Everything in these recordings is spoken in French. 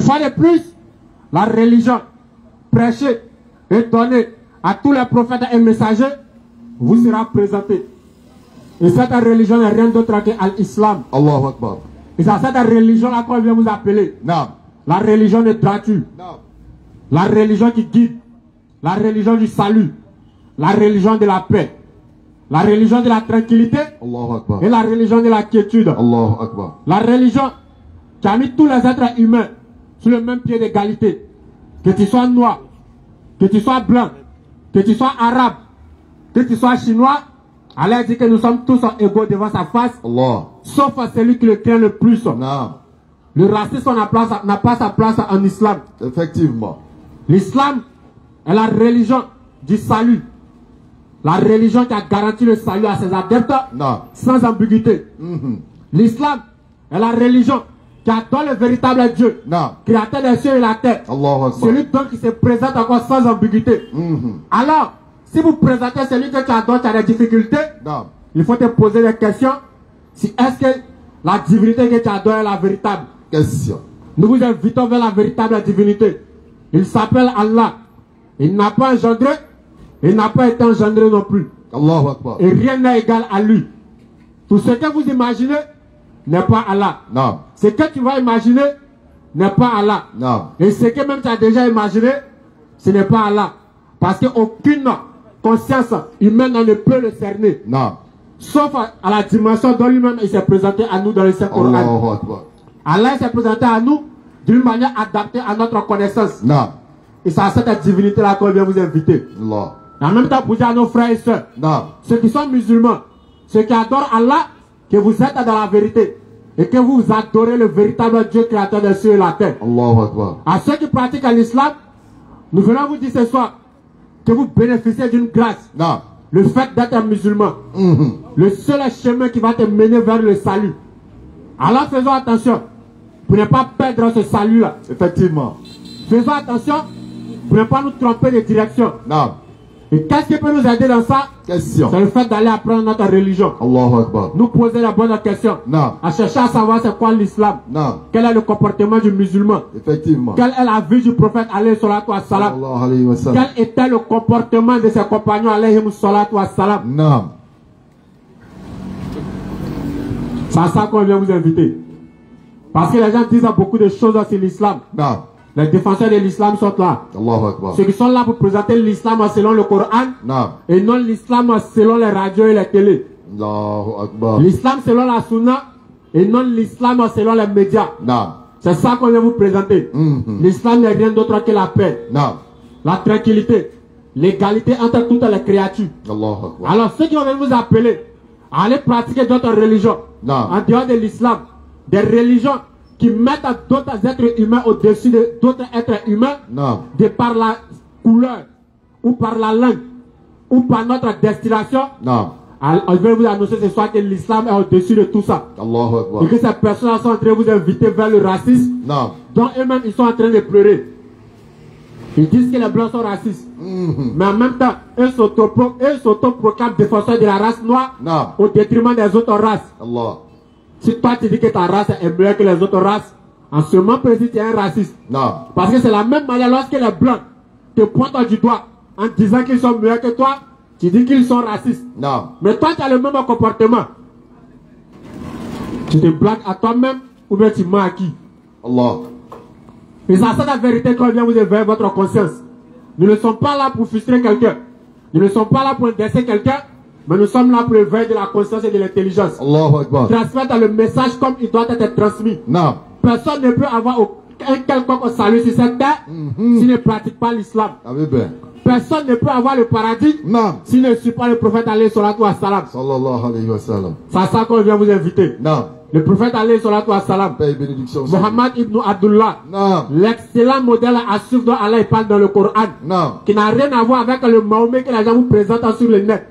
fois de plus, la religion prêchée et donnée à tous les prophètes et messagers vous sera présentée. Et cette religion n'est rien d'autre que l'islam. Allahu Akbar. Et c'est à cette religion-là qu'on vient vous appeler. Naam. La religion de droiture. Naam. La religion qui guide. La religion du salut. La religion de la paix. La religion de la tranquillité. Allahu Akbar. Et la religion de la quiétude. Allahu Akbar. La religion qui a mis tous les êtres humains sur le même pied d'égalité. Que tu sois noir, que tu sois blanc, que tu sois arabe, que tu sois chinois, Allah dit que nous sommes tous égaux devant sa face, Allah. sauf celui qui le craint le plus. Naam. Le racisme n'a pas sa place en islam. Effectivement. L'islam est la religion du salut. La religion qui a garanti le salut à ses adeptes Naam. sans ambiguïté. L'islam est la religion qui adore le véritable Dieu, Naam. créateur des cieux et la terre. Allahu Akbar. Celui donc qui se présente encore sans ambiguïté. Alors, si vous présentez celui que tu adores, tu as des difficultés, Naam. il faut te poser des questions. Si est-ce que la divinité que tu adores est la véritable? Question. Nous vous invitons vers la véritable divinité. Il s'appelle Allah. Il n'a pas engendré, il n'a pas été engendré non plus. Allahu Akbar. Et rien n'est égal à lui. Tout ce que vous imaginez n'est pas Allah. Naam. Ce que tu vas imaginer n'est pas Allah. Naam. Et ce que même tu as déjà imaginé, ce n'est pas Allah. Parce qu'aucune conscience humaine ne peut le cerner. Naam. Sauf à la dimension dont lui-même il s'est présenté à nous dans le Saint-Coran. Allahu Akbar. Allah s'est présenté à nous d'une manière adaptée à notre connaissance. Naam. Et c'est à cette divinité-là qu'on vient vous inviter. Allah. Et en même temps pour dire à nos frères et sœurs, Naam. ceux qui sont musulmans, ceux qui adorent Allah, que vous êtes dans la vérité. Et que vous adorez le véritable Dieu créateur des cieux et la terre. Allahu Akbar. À ceux qui pratiquent l'islam, nous venons vous dire ce soir que vous bénéficiez d'une grâce. Naam. Le fait d'être musulman. Le seul chemin qui va te mener vers le salut. Alors faisons attention pour ne pas perdre ce salut-là. Effectivement. Faisons attention pour ne pas nous tromper de direction. Naam. Et qu'est-ce qui peut nous aider dans ça? Question. C'est le fait d'aller apprendre notre religion. Allahu Akbar. Nous poser la bonne question. Naam. À chercher à savoir c'est quoi l'islam. Naam. Quel est le comportement du musulman? Effectivement. Quelle est la vie du prophète alayhi salatu wa salam? Sallallahu alayhi wa sallam. Quel était le comportement de ses compagnons alayhi salatu wa salam? Naam. C'est à ça qu'on vient vous inviter. Parce que les gens disent beaucoup de choses sur l'islam. Naam. Les défenseurs de l'islam sont là. Allahu Akbar. Ceux qui sont là pour présenter l'islam selon le Coran Naam. et non l'islam selon les radios et les télés. Allahu Akbar. L'islam selon la sunna et non l'islam selon les médias. Naam. C'est ça qu'on vient vous présenter. L'islam n'est rien d'autre que la paix, Naam. la tranquillité, l'égalité entre toutes les créatures. Allahu Akbar. Alors ceux qui vont vous appeler à aller pratiquer d'autres religions, Naam. en dehors de l'islam, des religions qui mettent d'autres êtres humains au-dessus d'autres êtres humains, Naam. de par la couleur, ou par la langue, ou par notre destination, Naam. je vais vous annoncer ce soir que l'islam est au-dessus de tout ça. Allahu Akbar. Et que ces personnes sont en train de vous inviter vers le racisme, Naam. dont eux-mêmes ils sont en train de pleurer. Ils disent que les blancs sont racistes. Mais en même temps, eux s'autoproclament défenseurs de la race noire Naam. au détriment des autres races. Allah. Si toi tu dis que ta race est meilleure que les autres races, en ce moment précis tu es un raciste. Naam. Parce que c'est la même manière lorsque les blancs te pointent du doigt en disant qu'ils sont meilleurs que toi, tu dis qu'ils sont racistes. Naam. Mais toi tu as le même comportement. Tu te blagues à toi-même ou bien tu mens à qui? Allah. Et c'est ça la vérité qu'on vient vous éveiller votre conscience. Nous ne sommes pas là pour frustrer quelqu'un. Nous ne sommes pas là pour indexer quelqu'un. Mais nous sommes là pour éveiller de la conscience et de l'intelligence. Allahu Akbar. Transmettre le message comme il doit être transmis. Naam. Personne ne peut avoir un quelconque salut sur cette terre s'il ne pratique pas l'islam. Habibé. Personne ne peut avoir le paradis Naam. s'il ne suit pas le prophète alayhi salatu wa salam. Sallallahu alayhi wa sallam. C'est à ça qu'on vient vous inviter. Naam. Le prophète alayhi salatu wa salam, Paix et bénédiction. Muhammad ibn Abdullah, Naam. l'excellent modèle à suivre dont Allah parle dans le Coran, Naam. qui n'a rien à voir avec le Mahomet que les gens vous présentent sur le net,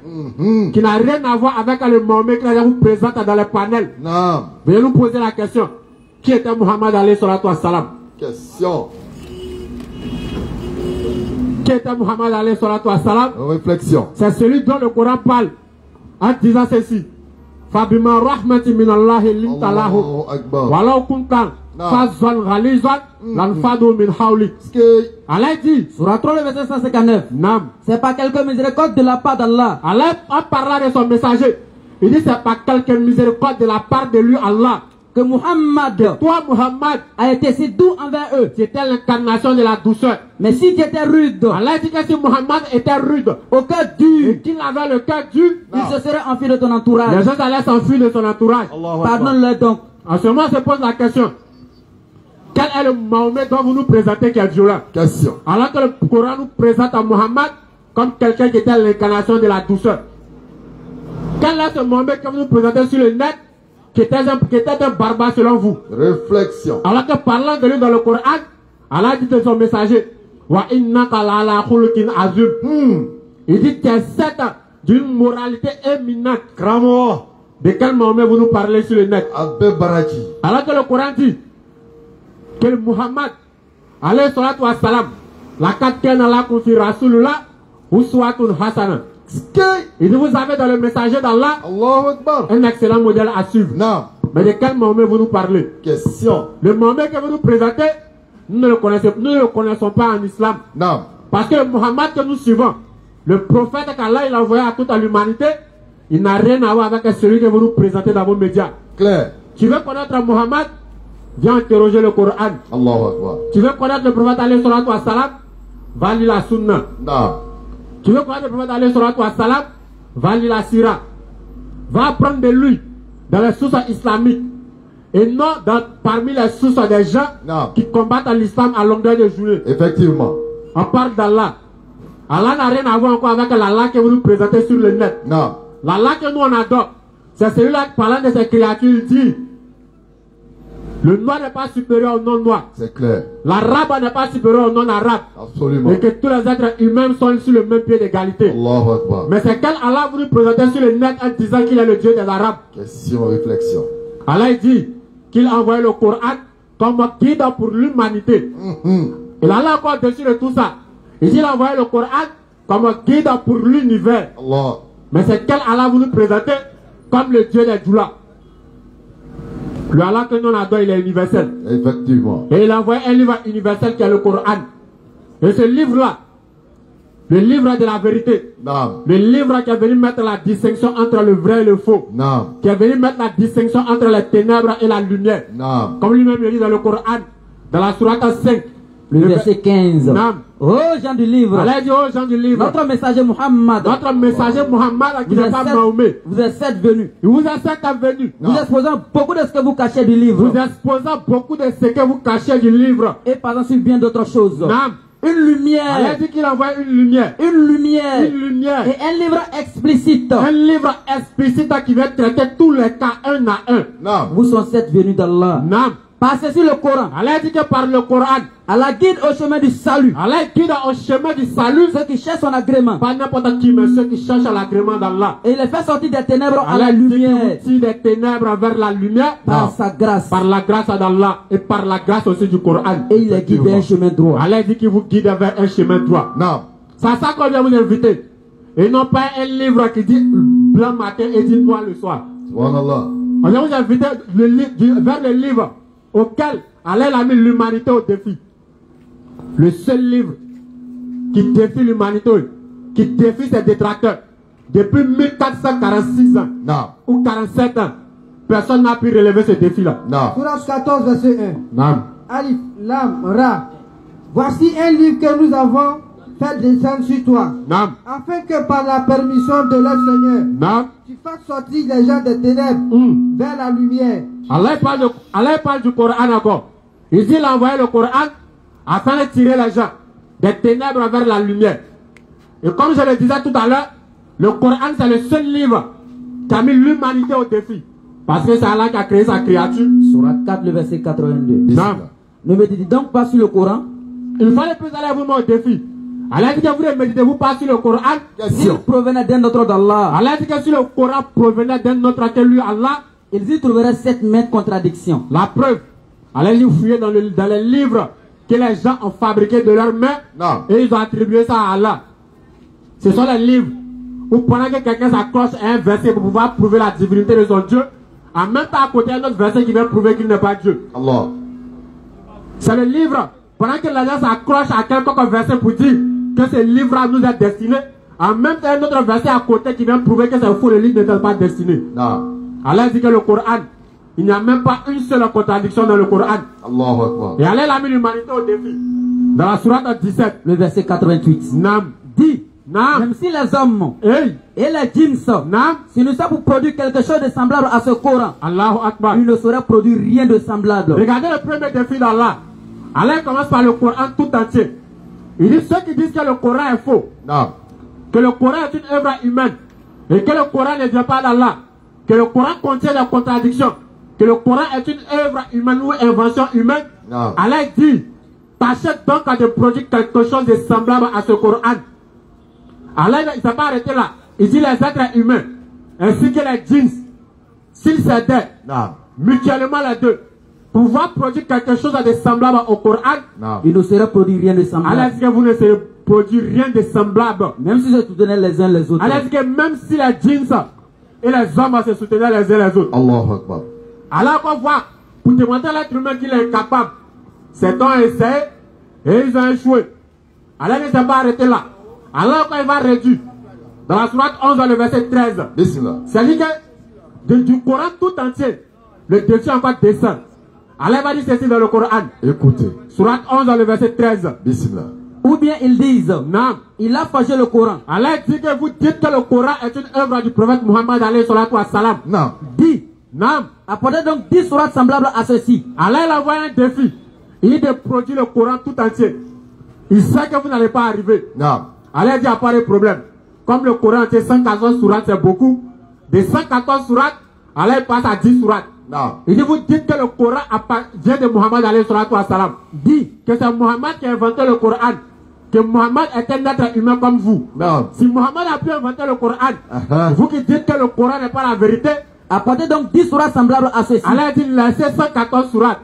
qui n'a rien à voir avec le Mahomet que les gens vous présentent dans les panels. Naam. Veuillez nous poser la question. Qui était Muhammad alayhi salatu wa salam? Question. Qui était Muhammad alayhi salatu wa salam? Réflexion. C'est celui dont le Coran parle en disant ceci. Fabima rahmati minallahi lintalahu. Allahu Akbar. Walau kuntan Fazon Ralizon, l'Anfado Min Hauli. Allah dit, Surah 3, le verset 159. Nam. C'est pas quelque miséricorde de la part d'Allah. Allah a parlé de son messager. Il dit, c'est pas quelque miséricorde de la part de lui, Allah. Que Muhammad, Toi, Muhammad, a été si doux envers eux. c'était l'incarnation de la douceur. Mais si tu étais rude, Allah dit que si Muhammad était rude, au cœur dur, et qu'il avait le cœur dur, il se serait enfui de ton les entourage. gens allaient s'enfuir de son entourage. Pardonne-le donc. En ce moment, se pose la question. Quel est le Mahomet dont vous nous présentez qui est violent? Question. Alors que le Coran nous présente à Muhammad comme quelqu'un qui était l'incarnation de la douceur. Quel est ce Mahomet que vous nous présentez sur le net qui était un barbare selon vous? Réflexion. Alors que parlant de lui dans le Coran, Allah dit de son messager, Wa innaka la'ala khuluqin azim. Il dit que c'est d'une moralité éminente. Kramo. De quel Mahomet vous nous parlez sur le net? Abbe Baraji. Alors que le Coran dit que Muhammad, alayhi salatu wa salam, la katken ala kufi rasulullah, uswatun hasana. Il dit, vous avez dans le messager d'Allah Allahu Akbar. un excellent modèle à suivre. Non. Mais de quel Mahomet vous nous parlez? Question. Le Mahomet que vous nous présentez, nous ne le connaissons pas en islam. Non. Parce que le Muhammad que nous suivons, le prophète qu'Allah il a envoyé à toute l'humanité, il n'a rien à voir avec celui que vous nous présentez dans vos médias. Clair. Tu veux connaître Muhammad? Viens interroger le Coran. Allahu Akbar. Tu veux connaître le prophète alayhi salatu wa salam? Va lire la sunna. Non. Tu veux connaître le prophète alayhi salatu wa salam? Va lire la sira. Va apprendre de lui dans les sources islamiques. Et non parmi les sources des gens qui combattent l'islam à longueur de journée. Effectivement. On parle d'Allah. Allah n'a rien à voir encore avec l'Allah que vous nous présentez sur le net. Non. L'Allah que nous on adore, c'est celui-là qui parlant de ses créatures, il dit le noir n'est pas supérieur au non-noir. C'est clair. L'arabe n'est pas supérieur au non-arabe. Absolument. Et que tous les êtres humains sont sur le même pied d'égalité. Allahu Akbar. Mais c'est quel Allah vous nous présentez sur le net en disant qu'il est le Dieu des Arabes? Question, réflexion. Allah dit qu'il a envoyé le Coran comme guide pour l'humanité. Et Allah encore dessus de tout ça. Il dit qu'il a envoyé le Coran comme guide pour l'univers. Allah. Mais c'est quel Allah vous nous présentez comme le Dieu des Djoulas? Le Allah que nous adorons, il est universel. Effectivement. Et il a envoyé un livre universel qui est le Coran. Et ce livre-là, le livre de la vérité, Non. le livre qui est venu mettre la distinction entre le vrai et le faux, Non. qui est venu mettre la distinction entre les ténèbres et la lumière. Non. Comme lui-même le dit dans le Coran, dans la sourate 5, Le verset 15. Nam. Oh gens du livre, Allah dit aux gens du livre, notre messager Muhammad, notre messager Muhammad qui n'est pas Mahomet, vous êtes sept venus. il vous a certes venu. Vous exposant beaucoup de ce que vous cachez du livre. Vous exposant beaucoup de ce que vous cachez du livre. Et par sur bien d'autres choses. Nam. Une Allah lumière. dit qu'il envoie une lumière. Une lumière. Une lumière. Et un livre explicite. Un livre explicite qui va traiter tous les cas un à un. Non. Vous sont sept venus d'Allah. Nam. Passez sur le Coran. Allah dit que par le Coran, Allah guide au chemin du salut. Allah guide au chemin du salut. Ceux qui cherchent son agrément. Pas n'importe qui, mais ceux qui cherchent l'agrément d'Allah. Et il les fait sortir des ténèbres à Allah la dit lumière. qu'il des ténèbres vers la lumière. Par sa grâce. Par la grâce d'Allah et par la grâce aussi du Coran. Et il les guide vers un chemin droit. Allah dit qu'il vous guide vers un chemin droit. Non. C'est à ça qu'on vient vous inviter. Et non pas un livre qui dit blanc matin et dit noir le soir. Subhanallah. On vient vous inviter vers le livre auquel Allah a mis l'humanité au défi. Le seul livre qui défie l'humanité, qui défie ses détracteurs. Depuis 1446 ans Non. ou 47 ans, personne n'a pu relever ce défi-là. Non. Surah 14, verset 1. Non. Alif, Lam, Ra. Voici un livre que nous avons fait descendre sur toi, Non. afin que par la permission de leur Seigneur, Non. tu fasses sortir les gens des ténèbres vers la lumière. Allah parle du Coran encore. Il dit qu'il a envoyé le Coran afin de tirer les gens des ténèbres vers la lumière. Et comme je le disais tout à l'heure, le Coran c'est le seul livre qui a mis l'humanité au défi. Parce que c'est Allah qui a créé sa créature. Surah 4, le verset 82. Non. Ne méditez donc pas sur le Coran. Il fallait plus aller vous mettre au défi. Allah dit que vous ne méditez-vous pas sur le Coran. S'il provenait d'un autre d'Allah, Allah dit que si le Coran provenait d'un autre que lui, Allah, ils y trouveraient cette même contradiction. la preuve, allez vous fouiller dans les livres que les gens ont fabriqués de leurs mains. Non. Et ils ont attribué ça à Allah. Ce sont les livres où pendant que quelqu'un s'accroche à un verset pour pouvoir prouver la divinité de son Dieu, en même temps à côté un autre verset qui vient prouver qu'il n'est pas Dieu. Allah. C'est le livre. Pendant que les gens s'accrochent à quelques versets pour dire que ce livre nous est destiné, en même temps, un autre verset à côté qui vient prouver que c'est faux, le livre n'était pas destiné. Non. Allah dit que le Coran, il n'y a même pas une seule contradiction dans le Coran. Allahu Akbar. Et Allah a mis l'humanité au défi. Dans la sourate 17, Le verset 88. Nam, Dit, Nam, même si les hommes hey, et les djinns, Nam, si nous sommes pour produire quelque chose de semblable à ce Coran, Allahu Akbar. ils ne sauraient produire rien de semblable. Regardez le premier défi d'Allah. Allah commence par le Coran tout entier. Il dit ceux qui disent que le Coran est faux, Non. que le Coran est une œuvre humaine, et que le Coran ne vient pas d'Allah, que le Coran contient des contradictions, que le Coran est une œuvre humaine ou invention humaine, Non. Allah dit, t'achètes donc à te produire quelque chose de semblable à ce Coran. Allah il ne s'est pas arrêté là. Il dit les êtres humains, ainsi que les djinns, s'ils s'aidaient Non. mutuellement les deux, pouvoir produire quelque chose de semblable au Coran, Non. Ils ne sauraient produire rien de Allah semblable. dit que vous ne serez produire rien de semblable. Même si se soutenaient les uns les autres. Allah dit que même si les djinns et les hommes se soutenaient les uns les autres, Allahu Akbar. alors qu'on voit, pour démontrer à l'être humain qu'il est incapable, certains ont essayé et ils ont échoué. Allah ne s'est pas arrêté là. Alors quand il va réduire, dans la sourate 11, dans le verset 13, Bismillah. c'est-à-dire que du Coran tout entier, le défi encore descend. Allah va dire ceci dans le Coran. Écoutez. Sourate 11, dans le verset 13. Bismillah. Ou bien ils disent, Non. il a forgé le Coran. Allah dit que vous dites que le Coran est une œuvre du prophète Muhammad alayhi salatu wa salam. Non. Dit, Non. apportez donc 10 sourates semblables à ceci. Allah il a envoyé un défi. Il dit de produire le Coran tout entier. Il sait que vous n'allez pas arriver. Non. Allah dit à pas de problème. Comme le Coran entier, 114 sourates, c'est beaucoup. De 114 sourates, Allah il passe à 10 sourates. Non. Il dit vous dites que le Coran vient de Muhammad alayhi salatu wa salam. Dit que c'est Muhammad qui a inventé le Coran. Que Muhammad est un être humain comme vous. Non. Si Muhammad a pu inventer le Coran, Uh-huh. vous qui dites que le Coran n'est pas la vérité, Apportez donc 10 sourates semblables à ceci. Allah dit laissez 114 sourates.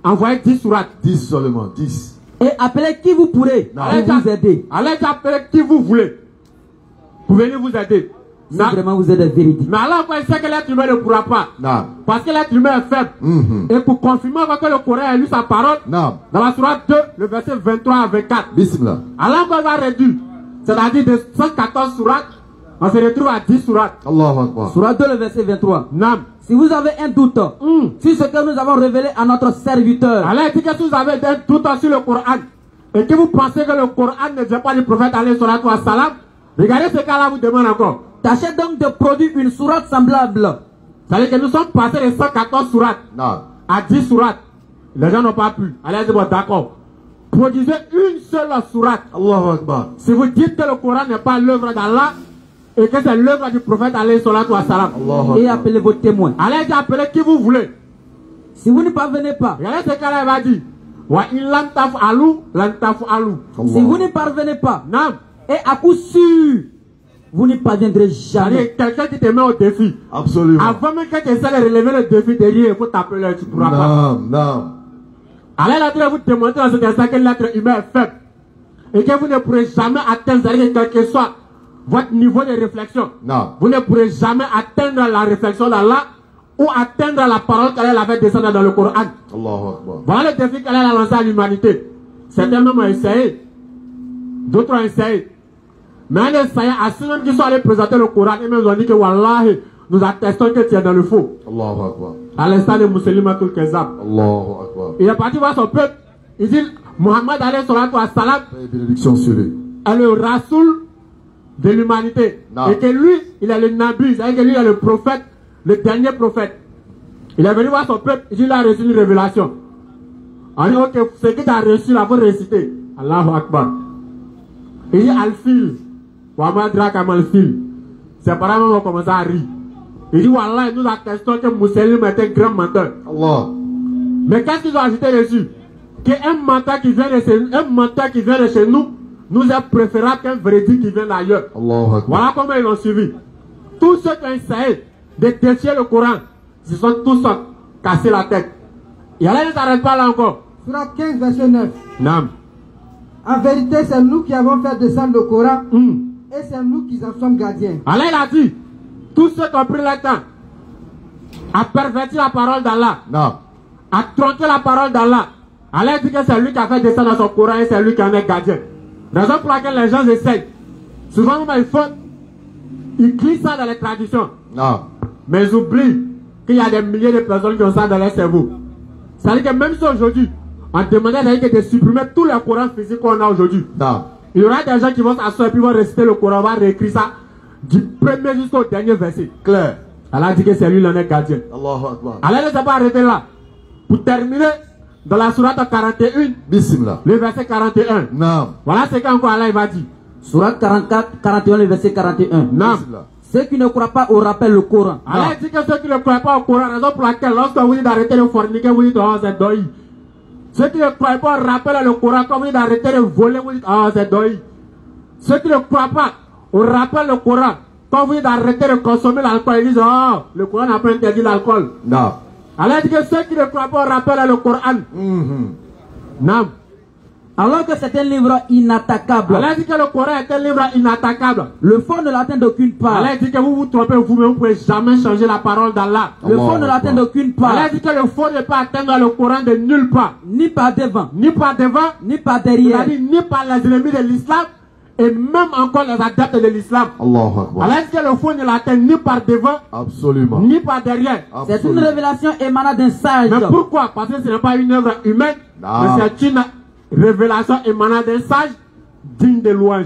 Envoyez 10 sourates. 10 seulement. 10. Et appelez qui vous pourrez Non. pour vous aider. Allah dit appelez qui vous voulez pour venir vous aider. Si Non. vraiment vous êtes véridique. Mais Allah il sait que l'être humain ne pourra pas. Non. Parce que l'être humain est faible. Mhm. Et pour confirmer que le Coran a lu sa parole, Non. dans la sourate 2, le verset 23 à 24, Bismillah. Allah va réduire. C'est-à-dire de 114 sourates, on se retrouve à 10 sourates. Allahu Akbar. Surah 2, le verset 23. Non. Si vous avez un doute sur ce que nous avons révélé à notre serviteur, Allah dit que si vous avez un doute sur le Coran et que vous pensez que le Coran ne vient pas du prophète alayhi salatu wa salam, regardez ce qu'Allah vous demande encore. tâchez donc de produire une sourate semblable. C'est-à-dire que nous sommes passés de 114 sourates Non. à 10 sourates. Les gens n'ont pas pu. Allah dit bon d'accord. Produisez une seule sourate. Allahu Akbar. Si vous dites que le Coran n'est pas l'œuvre d'Allah et que c'est l'œuvre du prophète alayhi salatu wa salam, Allahu Et Akbar. appelez vos témoins. Allah dit appelez qui vous voulez. Si vous ne parvenez pas, Regardez ce qu'Allah va dire. Wa in lam taf'alu, lan taf'alu. si vous ne parvenez pas, Non. et à coup sûr, vous n'y parviendrez jamais. C'est-à-dire quelqu'un qui te met au défi. Absolument. Avant même que tu essaies de relever le défi derrière, il faut t'appeler, tu ne pourras pas. Non. Non. Allah a vous démontrer dans cet instant que l'être humain est faible. Et que vous ne pourrez jamais atteindre, c'est-à-dire quel que soit votre niveau de réflexion, Non. vous ne pourrez jamais atteindre la réflexion d'Allah ou atteindre la parole qu'Allah avait descendue dans le Coran. Allahu Akbar. Voilà le défi qu'Allah a lancé à l'humanité. Certains même ont essayé. D'autres ont essayé. Mais un essayant, à ceux même qui sont allés présenter le Coran, et même ont dit que Wallahi, nous attestons que tu es dans le faux. Allahu Akbar. À l'instant de Musulmatul Kezab. Allahu Akbar. Il est parti voir son peuple. Il dit Muhammad alayhi salatu wa salam Paix et bénédiction sur lui. est le Rasoul de l'humanité. Non. Et que lui, il est le Nabi, c'est-à-dire que lui, il est le prophète, le dernier prophète. Il est venu voir son peuple, il dit il a reçu une révélation. On dit ok, ce que tu as reçu là, il faut réciter. Allahu Akbar. Il dit Al-Fil. Wamadra comme Al-Fil. Ses parents même ont commencé à rire. Il dit Wallah, nous attestons que Mousselim est un grand menteur. Allah. Mais qu'est-ce qu'ils ont ajouté dessus? Qu'un menteur qui vient de chez nous nous est préférable qu'un véridique qui vient d'ailleurs. Allahu Akbar. Voilà comment ils l'ont suivi. Tous ceux qui ont essayé de défier le Coran, ils sont tous cassés la tête. Et Allah ne s'arrête pas là encore. Surah 15, verset 9. Non. En vérité, c'est nous qui avons fait descendre le Coran et c'est nous qui en sommes gardiens. Allah il a dit, tous ceux qui ont pris le temps à pervertir la parole d'Allah, Non. à tronquer la parole d'Allah, Allah dit que c'est lui qui a fait descendre son Coran et c'est lui qui en est gardien. Raison pour laquelle les gens essayent. Souvent, ils glissent ça dans les traditions. Non. Mais ils oublient qu'il y a des milliers de personnes qui ont ça dans leur cerveau. C'est-à-dire que même si aujourd'hui, on demandait de supprimer tous les Corans physiques qu'on a aujourd'hui, Non. il y aura des gens qui vont s'asseoir et puis vont réciter le Coran, vont réécrire ça du premier jusqu'au dernier verset. Clair. Allah dit que c'est lui l'honnête gardien. Allahu Akbar. Allah ne s'est pas arrêté là. Pour terminer, dans la sourate 41, Bismillah. le verset 41. Non. Voilà ce qu'encore Allah il va dire. Surat 44, 41, le verset 41. Non. Bismillah. Ceux qui ne croient pas au rappel le Coran. Allah dit que ceux qui ne croient pas au Coran, raison pour laquelle lorsque vous dites d'arrêter de forniquer, vous dites oh c'est doi. Ceux qui ne croient pas au rappel le Coran, quand vous dites d'arrêter de voler, vous dites oh c'est doi. Ceux qui ne croient pas au rappel le Coran, quand vous dites d'arrêter de consommer l'alcool, ils disent oh le Coran n'a pas interdit l'alcool. Non. Allah dit que ceux qui ne croient pas au rappel le Coran, non. Alors que c'est un livre inattaquable. Allah dit que le Coran est un livre inattaquable. Le fond ne l'atteint d'aucune part. Allah dit que vous vous trompez vous-même, vous ne pouvez jamais changer la parole d'Allah. Le fond ne l'atteint d'aucune part. Allah dit que le fond ne peut atteindre le Coran de nulle part. Ni par devant, Ni par devant, ni par il a derrière. dit ni par les ennemis de l'islam et même encore les adeptes de l'islam. Allahu Akbar. Allah dit que le fond ne l'atteint ni par devant, Absolument. ni par derrière. C'est une Absolument. révélation émanant d'un sage. Mais pourquoi? Parce que ce n'est pas une œuvre humaine, Non. mais c'est une révélation émanant d'un sage digne de louange.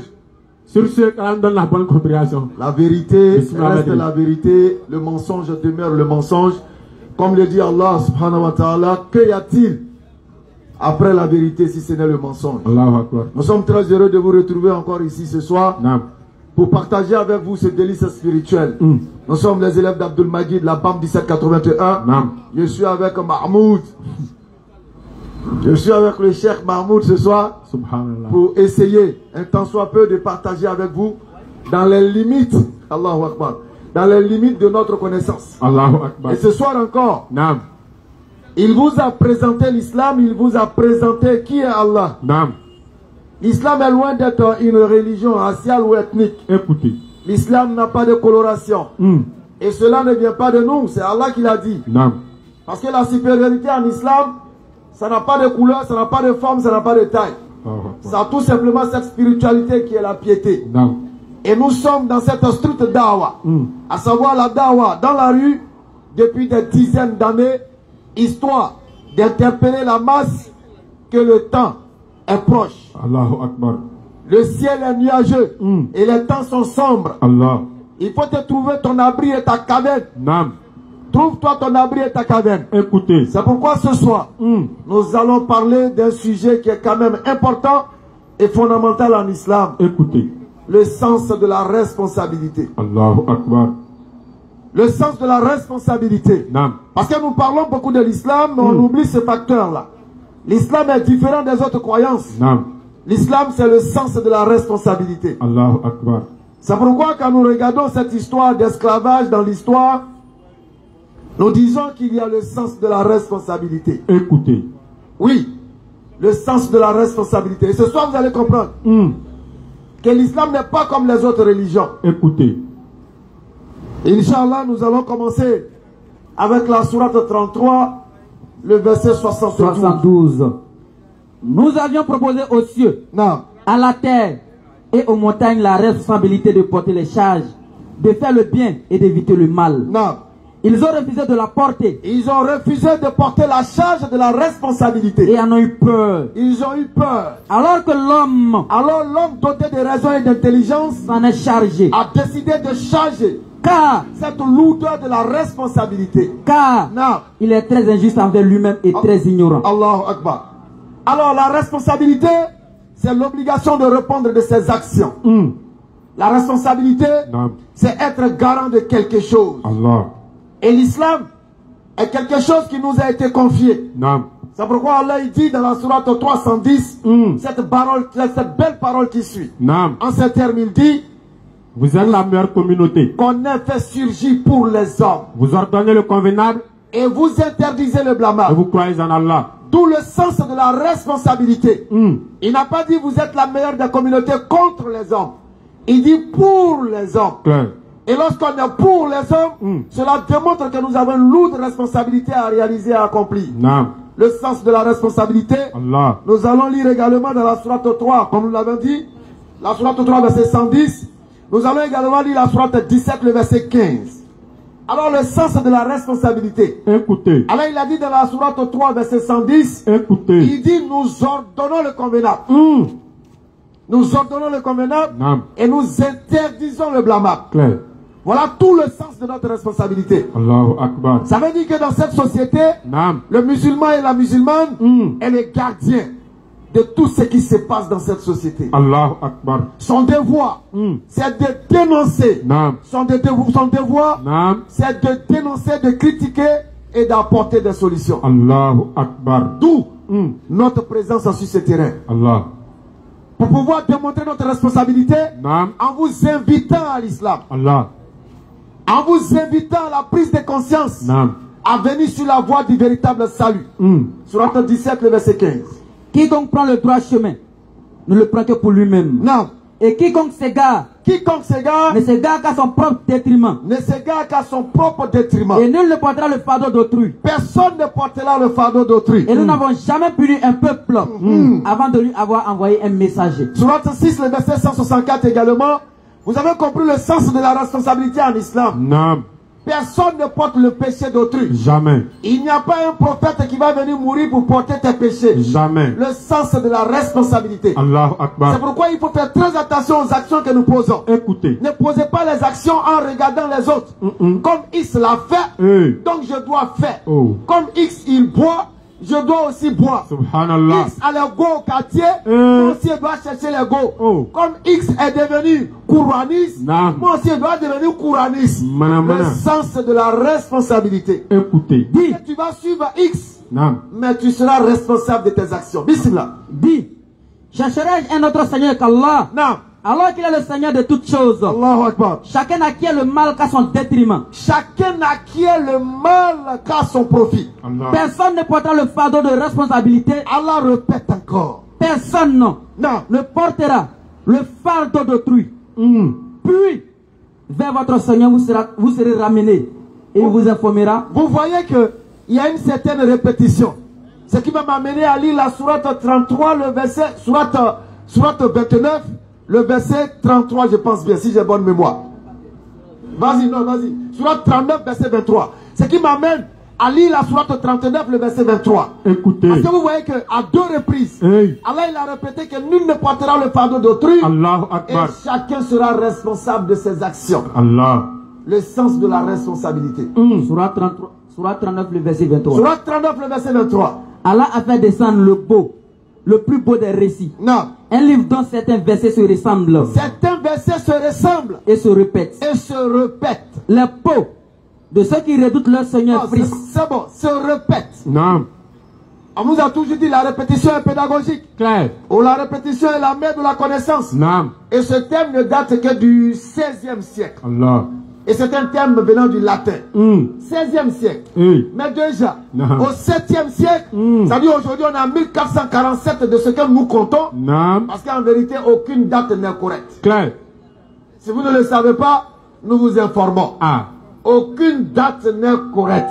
Sur ce, on donne la bonne compréhension. La vérité Bismillah. reste la vérité, le mensonge demeure le mensonge. Comme le dit Allah subhanahu wa ta'ala, que y a-t-il après la vérité si ce n'est le mensonge? Allahu Akbar. Nous sommes très heureux de vous retrouver encore ici ce soir Naam. pour partager avec vous ce délice spirituel. Nous sommes les élèves d'Abdul Magid, la BAM 1781. Naam. Je suis avec Mahmoud. Je suis avec le Cheikh Mahmoud ce soir Subhanallah. pour essayer un tant soit peu de partager avec vous dans les limites, Allahu Akbar, dans les limites de notre connaissance. Allahu Akbar. Et ce soir encore, Naam. il vous a présenté l'islam, il vous a présenté qui est Allah. Naam. L'islam est loin d'être une religion raciale ou ethnique. Écoutez. L'islam n'a pas de coloration. Et cela ne vient pas de nous, c'est Allah qui l'a dit. Naam. Parce que la supériorité en islam, ça n'a pas de couleur, ça n'a pas de forme, ça n'a pas de taille. Allahu Akbar. Ça a tout simplement cette spiritualité qui est la piété. Naam. Et nous sommes dans cette street dawa, à savoir la dawa dans la rue depuis des dizaines d'années, histoire d'interpeller la masse que le temps est proche. Allahu Akbar. Le ciel est nuageux et les temps sont sombres. Allah. Il faut te trouver ton abri et ta caverne. Naam. Trouve-toi ton abri et ta caverne. Écoutez. C'est pourquoi ce soir, nous allons parler d'un sujet qui est quand même important et fondamental en islam. Écoutez. Le sens de la responsabilité. Allahu Akbar. Le sens de la responsabilité. Naam. Parce que nous parlons beaucoup de l'islam, mais on oublie ce facteur-là. L'islam est différent des autres croyances. Naam. L'islam, c'est le sens de la responsabilité. Allahu Akbar. C'est pourquoi quand nous regardons cette histoire d'esclavage dans l'histoire, nous disons qu'il y a le sens de la responsabilité. Écoutez. Oui, le sens de la responsabilité. Et ce soir, vous allez comprendre que l'islam n'est pas comme les autres religions. Écoutez. Inch'Allah, nous allons commencer avec la sourate 33, le verset 72. 72. Nous avions proposé aux cieux, Non. à la terre et aux montagnes la responsabilité de porter les charges, de faire le bien et d'éviter le mal. Non. Ils ont refusé de la porter Ils ont refusé de porter la charge de la responsabilité. et en ont eu peur. Ils ont eu peur. Alors que l'homme Alors l'homme doté de raison et d'intelligence s'en est chargé. a décidé de charger Car, cette lourdeur de la responsabilité. Non. il est très injuste envers lui-même et très ignorant. Allahu Akbar. Alors la responsabilité, c'est l'obligation de répondre de ses actions. La responsabilité, Naam. c'est être garant de quelque chose. Allah. Et l'islam est quelque chose qui nous a été confié. Naam. C'est pourquoi Allah il dit dans la sourate 310, cette belle parole qui suit. Naam. En ces termes, il dit Vous êtes la meilleure communauté. qu'on ait fait surgir pour les hommes. Vous ordonnez le convenable Et vous interdisez le et blâmable. vous croyez en Allah. D'où le sens de la responsabilité. Il n'a pas dit vous êtes la meilleure des communautés contre les hommes. Il dit pour les hommes. Clair. Et lorsqu'on est pour les hommes, cela démontre que nous avons une lourde responsabilité à réaliser et à accomplir. Naam. le sens de la responsabilité. Allah. Nous allons lire également dans la sourate 3, comme nous l'avons dit, la sourate 3, verset 110. Nous allons également lire la sourate 17, le verset 15. Alors, le sens de la responsabilité. Écoutez. Alors, il a dit dans la sourate 3, verset 110, Écoutez. il dit, nous ordonnons le convenable. Nous ordonnons le convenable et nous interdisons le blâmable. Claire. Voilà tout le sens de notre responsabilité. Allahu Akbar. Ça veut dire que dans cette société, Nam. le musulman et la musulmane est le gardien de tout ce qui se passe dans cette société. Allahu Akbar. Son devoir, c'est de dénoncer. Nam. Son devoir, Nam. c'est de dénoncer, de critiquer et d'apporter des solutions. Allahu Akbar. D'où notre présence sur ce terrain. Allah. Pour pouvoir démontrer notre responsabilité, Nam. en vous invitant à l'islam, Allah. en vous invitant à la prise de conscience, Nam. à venir sur la voie du véritable salut. Sourate 17, le verset 15. Quiconque prend le droit chemin ne le prend que pour lui-même. Non. Et quiconque s'égare ne s'égare qu'à son propre détriment. Ne s'égare qu'à son propre détriment. Et nul ne portera le fardeau d'autrui. Personne ne portera le fardeau d'autrui. Et nous n'avons jamais puni un peuple avant de lui avoir envoyé un messager. Sourate 6, le verset 164 également. Vous avez compris le sens de la responsabilité en islam. Nam. Personne ne porte le péché d'autrui. Jamais. Il n'y a pas un prophète qui va venir mourir pour porter tes péchés. Jamais. Le sens de la responsabilité. Allahu C'est Akbar. pourquoi il faut faire très attention aux actions que nous posons. Écoutez. Ne posez pas les actions en regardant les autres. Comme X l'a fait, Hey. donc je dois faire. Oh. Comme X il boit, je dois aussi boire. Subhanallah. X a les go au quartier, moi aussi je dois chercher les go. Oh. Comme X est devenu couraniste, Nam. moi aussi je dois devenir couraniste. Mana, mana. Le sens de la responsabilité. Écoutez. Dis que tu vas suivre X, Nam. mais tu seras responsable de tes actions. Bismillah. Dis, chercherai-je un autre Seigneur qu'Allah, Non. alors qu'il est le Seigneur de toutes choses? Allahu Akbar. Chacun n'acquiert le mal qu'à son détriment. Chacun n'acquiert le mal qu'à son profit. Allah. Personne ne portera le fardeau de responsabilité. Allah répète encore. Personne Non. ne portera le fardeau d'autrui. Puis, vers votre Seigneur, vous serez ramenés et il vous informera. Vous voyez qu'il y a une certaine répétition. Ce qui va m'amener à lire la sourate 33, le verset, sourate 29, le verset 33, je pense bien, si j'ai bonne mémoire. Vas-y, non, vas-y. Sourate 39, verset 23. Ce qui m'amène à lire la sourate 39, le verset 23. Écoutez. Parce que vous voyez qu'à 2 reprises, Hey. Allah il a répété que nul ne portera le fardeau d'autrui. Allahu Et Akbar. chacun sera responsable de ses actions. Allah. Le sens de la responsabilité. Surah 33, Surah 39, le verset 23. Sourate 39, le verset 23. Allah a fait descendre le plus beau des récits. Non. Un livre dont certains versets se ressemblent Certains versets se ressemblent et se répètent. et se répètent. Les peaux de ceux qui redoutent leur Seigneur Oh, frissent. c'est bon, se répètent. Nam. On nous a toujours dit la répétition est pédagogique. Claire. Ou la répétition est la mère de la connaissance. Nam. Et ce terme ne date que du 16e siècle. Allah. Et c'est un terme venant du latin. 16e siècle. Hey. Mais déjà, Non. au 7e siècle, c'est-à-dire aujourd'hui on a 1447 de ce que nous comptons, Nam. parce qu'en vérité aucune date n'est correcte. Claire. Si vous ne le savez pas, nous vous informons. Ah. Aucune date n'est correcte.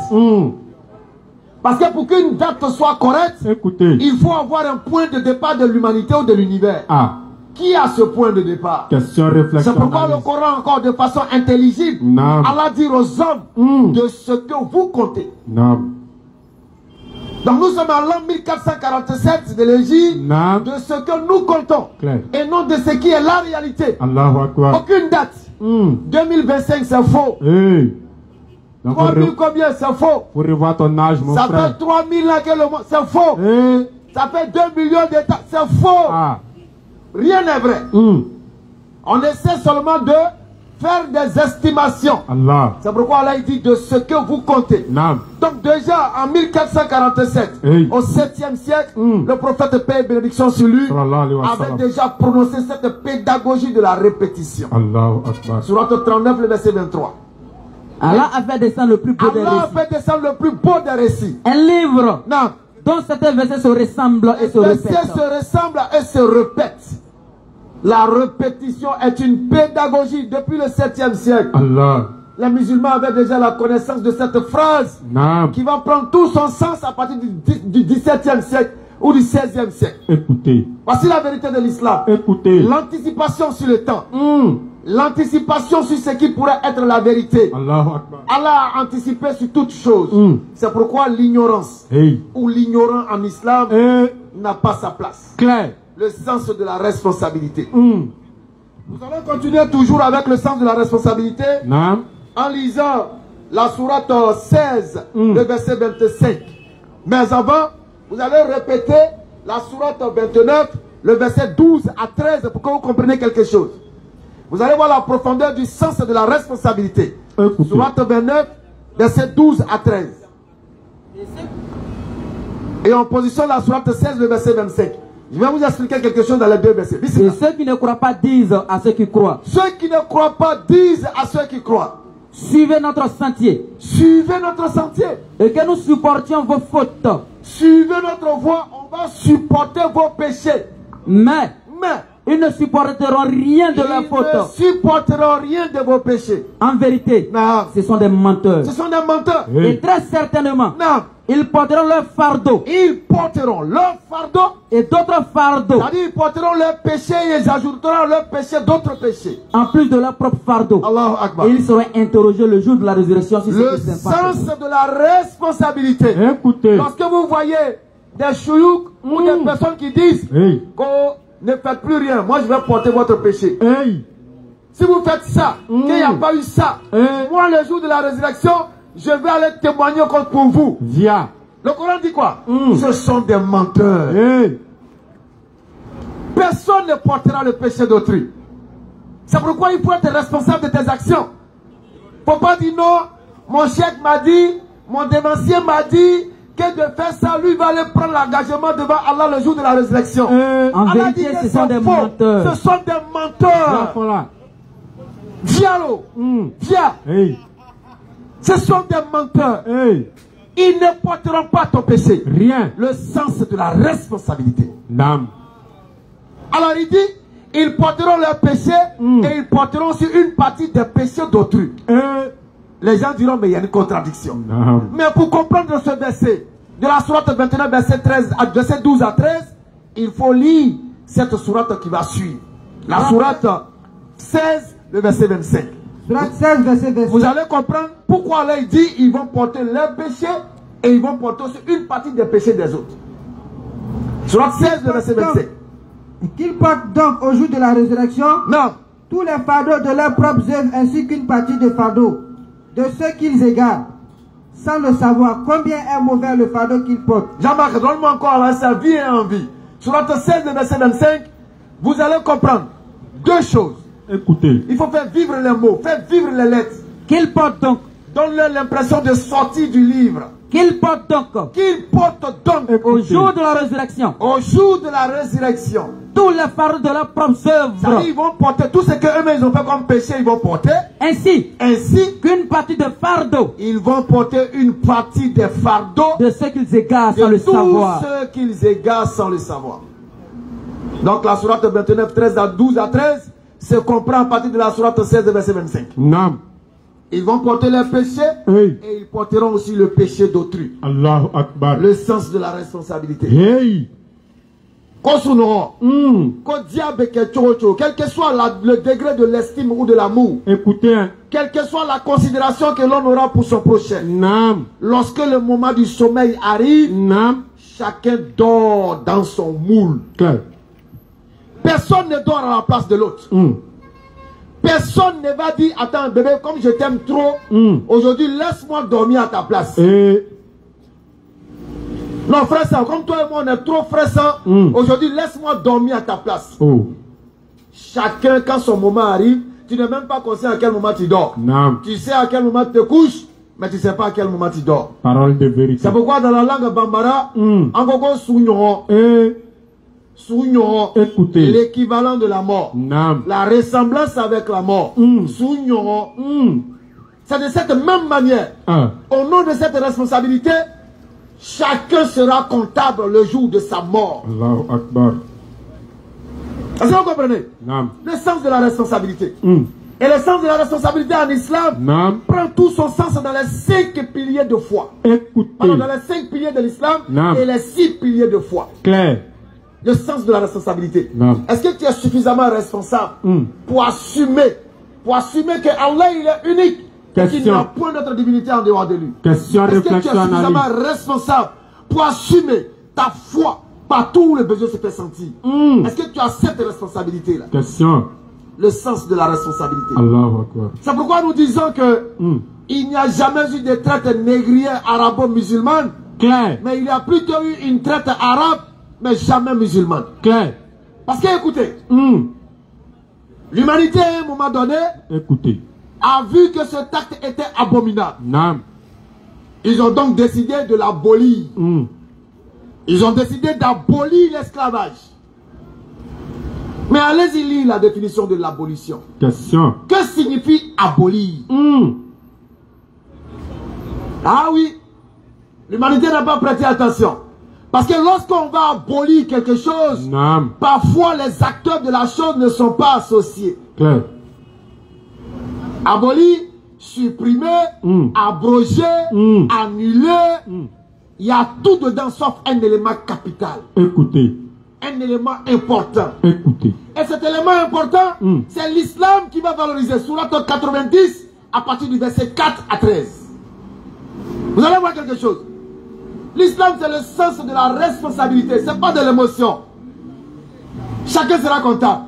Parce que pour qu'une date soit correcte, Écoutez. il faut avoir un point de départ de l'humanité ou de l'univers. Ah. Qui a ce point de départ? Question réflexion. C'est pourquoi le Coran encore de façon intelligible, Non. Allah dit aux hommes de ce que vous comptez. Nam. Donc nous sommes à l'an 1447 de l'Égypte, Nam. de ce que nous comptons. Claire. Et non de ce qui est la réalité. Allahu Akbar. Aucune date. 2025 c'est faux. Hey. Donc, 3000 combien c'est faux. pour revoir ton âge, mon Ça frère. fait 3000 ans que le monde, c'est faux. Hey. Ça fait 2 millions d'États, c'est faux. Ah. Rien n'est vrai. On essaie seulement de faire des estimations. Allah. C'est pourquoi Allah dit de ce que vous comptez. Nam. Donc déjà en 1447, Hey. au 7e siècle, le prophète paix et bénédiction sur lui Sallallahu alayhi wa avait sallam. déjà prononcé cette pédagogie de la répétition. Allahu Akbar. Sourate 39, le verset 23. Allah a fait descendre le plus beau des Allah a récits. fait descendre le plus beau des récits. Un livre Non. dont certains versets se ressemblent et se Les versets répètent. se ressemblent et se répètent. La répétition est une pédagogie depuis le 7e siècle. Allah. Les musulmans avaient déjà la connaissance de cette phrase Naam. qui va prendre tout son sens à partir du 17e siècle ou du 16e siècle. Écoutez. Voici la vérité de l'islam. Écoutez. L'anticipation sur le temps. L'anticipation sur ce qui pourrait être la vérité. Allahu Akbar. Allah a anticipé sur toutes choses. C'est pourquoi l'ignorance ou l'ignorant en islam n'a pas sa place. Clair. Le sens de la responsabilité. Nous allons continuer toujours avec le sens de la responsabilité. Naam. En lisant la sourate 16, le verset 25. Mais avant, vous allez répéter la sourate 29, le verset 12 à 13 pour que vous compreniez quelque chose. Vous allez voir la profondeur du sens de la responsabilité. Sourate 29, verset 12 à 13. Et en position la sourate 16, le verset 25. Je vais vous expliquer quelque chose dans les deux versets. Et ceux qui ne croient pas disent à ceux qui croient. Ceux qui ne croient pas disent à ceux qui croient. Suivez notre sentier. Suivez notre sentier. Et que nous supportions vos fautes. Suivez notre voie, on va supporter vos péchés. Mais ils ne supporteront rien de leurs fautes. Ils ne supporteront rien de vos péchés. En vérité, ce sont des menteurs. Ce sont des menteurs. Et très certainement, ils porteront leur fardeau. Ils porteront leur fardeau. Et d'autres fardeaux. C'est-à-dire ils porteront leurs péchés et ils ajouteront leurs péchés d'autres péchés. En plus de leur propre fardeau. Allahu Akbar. Et ils seront interrogés le jour de la résurrection. Si le sens de la responsabilité. Écoutez. Lorsque vous voyez des chouyouks ou des personnes qui disent qu'on ne faites plus rien, moi je vais porter votre péché. Si vous faites ça, qu'il n'y a pas eu ça, moi le jour de la résurrection, je vais aller témoigner pour vous. Via. Le Coran dit quoi? Ce sont des menteurs. Personne ne portera le péché d'autrui. C'est pourquoi il faut être responsable de tes actions. Il ne faut pas dire non, mon chef m'a dit, mon dévancier m'a dit que de faire ça, lui va aller prendre l'engagement devant Allah le jour de la résurrection. En Allah vérité, dit que ce sont des menteurs. Ce sont des menteurs. Viens. Ce sont des menteurs. Ils ne porteront pas ton péché. Rien. Le sens de la responsabilité. Naam. Alors il dit, ils porteront leurs péchés et ils porteront aussi une partie des péchés d'autrui. Les gens diront, mais il y a une contradiction. Mais pour comprendre ce verset, de la sourate 29, verset 12 à 13, il faut lire cette sourate qui va suivre. La sourate 16, le verset 25. Sourate 16, verset 25. Vous allez comprendre pourquoi Allah dit ils vont porter leurs péchés et ils vont porter aussi une partie des péchés des autres. Sourate 16, le verset 25. Qu'ils portent donc au jour de la résurrection tous les fardeaux de leurs propres œuvres ainsi qu'une partie des fardeaux de ceux qu'ils égarent, sans le savoir combien est mauvais le fardeau qu'ils portent. Jean-Marc, donne-moi encore sa vie et envie. Sourate 16, le verset 25, vous allez comprendre deux choses. Écoutez. Il faut faire vivre les mots, faire vivre les lettres. Qu'ils portent donc. Donne-leur l'impression de sortir du livre. Qu'ils portent donc. Qu'ils portent donc. Au jour de la résurrection. Au jour de la résurrection. Tous les fardeaux de leurs propres œuvres. Ils vont porter tout ce qu'eux-mêmes ont fait comme péché, ils vont porter. Ainsi qu'une partie de fardeau. Ils vont porter une partie des fardeaux de ceux qu'ils égarent sans le savoir. De tous ceux qu'ils égarent sans le savoir. Donc la sourate 29, 13 à 12 à 13 se comprend à partir de la sourate 16, verset 25. Non. Ils vont porter leurs péchés et ils porteront aussi le péché d'autrui. Allahu Akbar. Le sens de la responsabilité. Quel que soit le degré de l'estime ou de l'amour, écoutez, quelle que soit la considération que l'on aura pour son prochain, lorsque le moment du sommeil arrive, chacun dort dans son moule. Personne ne dort à la place de l'autre. Personne ne va dire, attends bébé, comme je t'aime trop, aujourd'hui laisse-moi dormir à ta place. Non, frère Sam, comme toi et moi on est trop frère Sam, aujourd'hui laisse-moi dormir à ta place. Chacun, quand son moment arrive, tu n'es même pas conscient à quel moment tu dors. Tu sais à quel moment tu te couches, mais tu ne sais pas à quel moment tu dors. Parole de vérité. C'est pourquoi dans la langue bambara, encore écoutez, l'équivalent de la mort, la ressemblance avec la mort, c'est de cette même manière, au nom de cette responsabilité, chacun sera comptable le jour de sa mort. Allahu Akbar. Est-ce que vous comprenez? Le sens de la responsabilité. Et le sens de la responsabilité en islam Naam. prend tout son sens dans les 5 piliers de foi. Écoutez. Pardon, dans les 5 piliers de l'islam Naam. et les 6 piliers de foi. Clair. Le sens de la responsabilité. Naam. Est-ce que tu es suffisamment responsable pour assumer que Allah il est unique et qu'il n'y a point d'autre divinité en dehors de lui? Question, Est-ce que tu es réflexion, suffisamment analyse. responsable pour assumer ta foi partout où le besoin se fait sentir? Est-ce que tu as cette responsabilité-là? Question. Le sens de la responsabilité. Allahu Akbar. C'est pourquoi nous disons que il n'y a jamais eu de traite négrière arabo-musulmane, Clair. mais il y a plutôt eu une traite arabe, mais jamais musulmane. Clair. Parce que écoutez, l'humanité à un moment donné Écoutez. a vu que ce acte était abominable. Naam. Ils ont donc décidé de l'abolir. Ils ont décidé d'abolir l'esclavage. Mais allez-y lire la définition de l'abolition. Question. Que signifie abolir? Ah oui, l'humanité n'a pas prêté attention. Parce que lorsqu'on va abolir quelque chose, Naam. parfois les acteurs de la chose ne sont pas associés. Clair. Abolir, supprimer, abroger, annuler, il y a tout dedans sauf un élément capital. Écoutez. Un élément important. Écoutez. Et cet élément important, c'est l'islam qui va valoriser. Surat 90, à partir du verset 4 à 13. Vous allez voir quelque chose. L'islam, c'est le sens de la responsabilité. Ce n'est pas de l'émotion. Chacun sera comptable.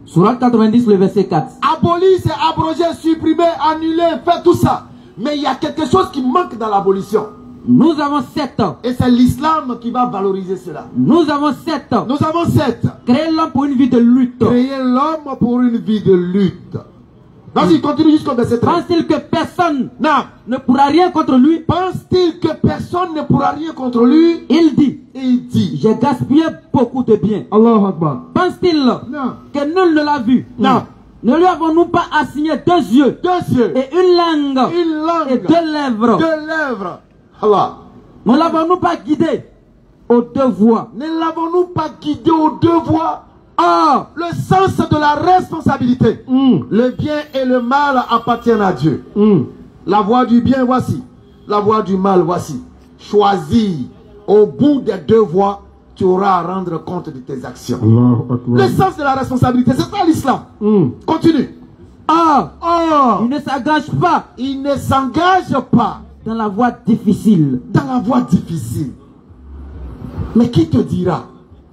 Surat 90, le verset 4. Abolir, c'est abroger, supprimer, annuler, faire tout ça. Mais il y a quelque chose qui manque dans l'abolition. Nous avons 7 ans. Et c'est l'islam qui va valoriser cela. Nous avons 7 ans. Nous avons 7. Créer l'homme pour une vie de lutte. Créer l'homme pour une vie de lutte. Vas-y, continue jusqu'au verset 13. Pense-t-il que personne Non. ne pourra rien contre lui? Pense-t-il que personne ne pourra rien contre lui? Il dit, Il dit. j'ai gaspillé beaucoup de biens. Allahu Akbar. Pense-t-il Non. que nul ne l'a vu? Non. Ne lui avons-nous pas assigné 2 yeux 2 yeux. et une langue Une langue. et 2 lèvres? 2 lèvres. Allah. Ne l'avons-nous pas guidé aux 2 voies? Ne l'avons-nous pas guidé aux 2 voies? Or, Le sens de la responsabilité. Le bien et le mal appartiennent à Dieu. La voie du bien, voici. La voie du mal, voici. Choisis. Au bout des 2 voies, tu auras à rendre compte de tes actions. Allahu Akbar. Le sens de la responsabilité, c'est ça l'islam. Continue. il ne s'engage pas Il ne s'engage pas dans la voie difficile. dans la voie difficile. Mais qui te dira?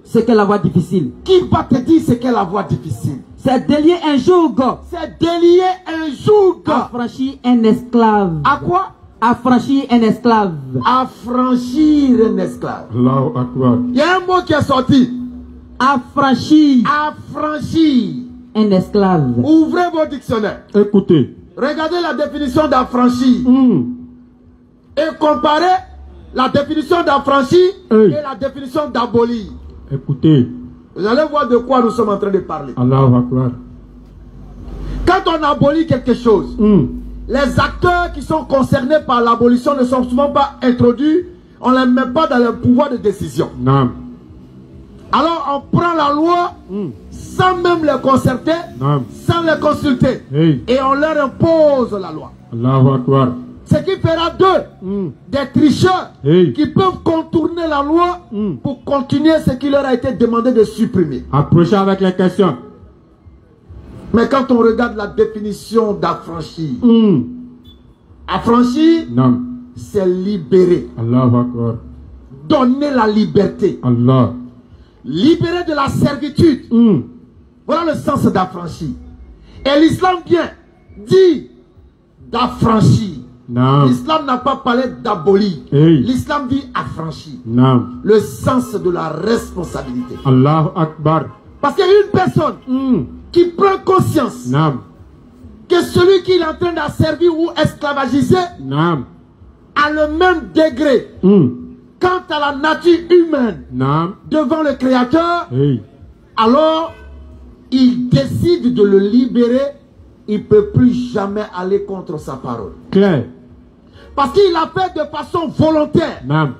C'est que la voie difficile, Qui va te dire c'est quelle la voie difficile? c'est délier un joug, C'est délier un joug. affranchir un esclave. À quoi? Affranchir un esclave. Affranchir un esclave. Allahu Akbar. Il y a un mot qui est sorti. Affranchir Affranchir. un esclave. Ouvrez vos dictionnaires. Écoutez. Regardez la définition d'affranchir. Et comparez la définition d'affranchir Hey. et la définition d'abolir. Écoutez. Vous allez voir de quoi nous sommes en train de parler. Allahu Akbar. Quand on abolit quelque chose, les acteurs qui sont concernés par l'abolition ne sont souvent pas introduits. On ne les met pas dans le pouvoir de décision. Naam. Alors on prend la loi sans même les concerter, Naam. sans les consulter. Hey. Et on leur impose la loi. Allahu Akbar. Ce qui fera d'eux des tricheurs Hey. qui peuvent contourner la loi pour continuer ce qui leur a été demandé de supprimer. Approchez avec les questions. Mais quand on regarde la définition d'affranchir, affranchir, Naam. c'est libérer, Allahu Akbar. donner la liberté, Allah. libérer de la servitude. Voilà le sens d'affranchir. Et l'islam vient dit d'affranchir. Naam. L'islam n'a pas parlé d'abolir. Hey. L'islam dit affranchir. Naam. Le sens de la responsabilité. Allahu Akbar. Parce qu'il y a une personne qui prend conscience Naam. que celui qui est en train d'asservir ou esclavagiser Naam. a le même degré quant à la nature humaine Naam. devant le Créateur, Hey. alors il décide de le libérer. Il ne peut plus jamais aller contre sa parole. Clair. Parce qu'il l'a fait de façon volontaire. Naam.